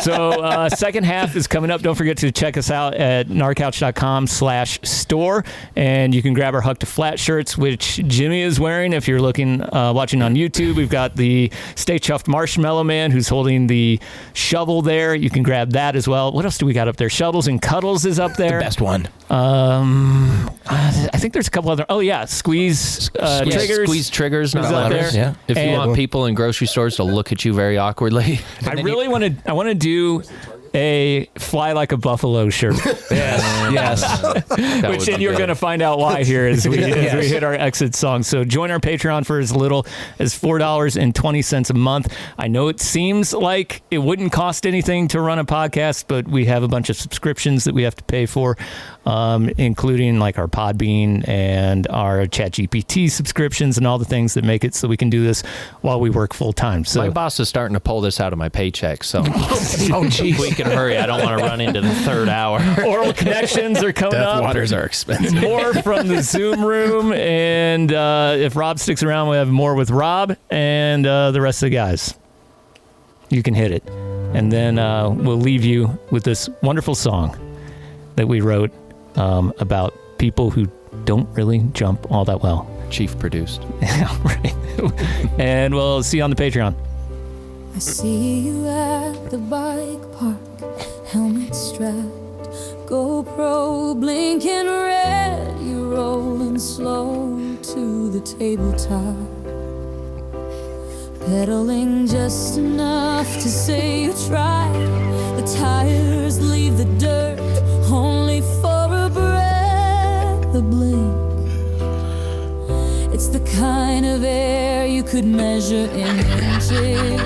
So second half is coming up. Don't forget to check us out at narcouch.com/store, and you can grab our Huck to Flat shirts, which Jimmy is wearing. If you're watching on YouTube, we've got the Stay Chuffed Marshmallow Man who's holding the shovel there. You can grab that as well. What else do we got up there? Shovels and Cuddles is up there. The best one. I think there's a couple other. Oh yeah, Squeeze Triggers. Squeeze Triggers, not Is up letters. there. Yeah. If you And- want people in grocery stores to look at you very awkwardly. I want to do a Fly Like a Buffalo shirt. Yes. Which then you're going to find out why here as we hit our exit song. So join our Patreon for as little as $4.20 a month. I know it seems like it wouldn't cost anything to run a podcast, but we have a bunch of subscriptions that we have to pay for, including like our Podbean and our ChatGPT subscriptions and all the things that make it so we can do this while we work full time. So my boss is starting to pull this out of my paycheck, so Oh, geez. we can hurry. I don't want to run into the third hour. Oral connections are coming Death up. waters are expensive. More from the Zoom room, and if Rob sticks around, we'll have more with Rob and the rest of the guys. You can hit it. And then we'll leave you with this wonderful song that we wrote about people who don't really jump all that well. Cheef produced. Yeah, right. And we'll see you on the Patreon. I see you at the bike park, helmet strapped, GoPro blinking red, you're rolling slow to the tabletop, pedaling just enough to say you tried. The tires leave the dirt, only for a breath, a blink. It's the kind of air you could measure in inches,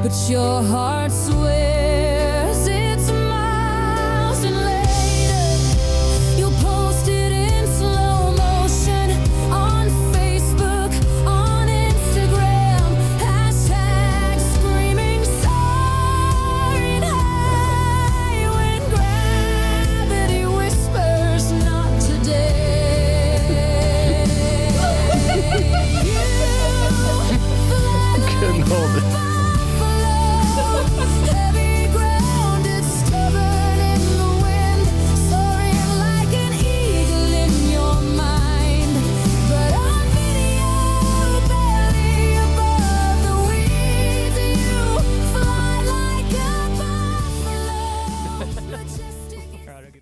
but your heart swears it's miles. And later you'll post it in slow motion on Facebook, on Instagram, hashtag screaming siren high when gravity whispers not today. Couldn't hold it.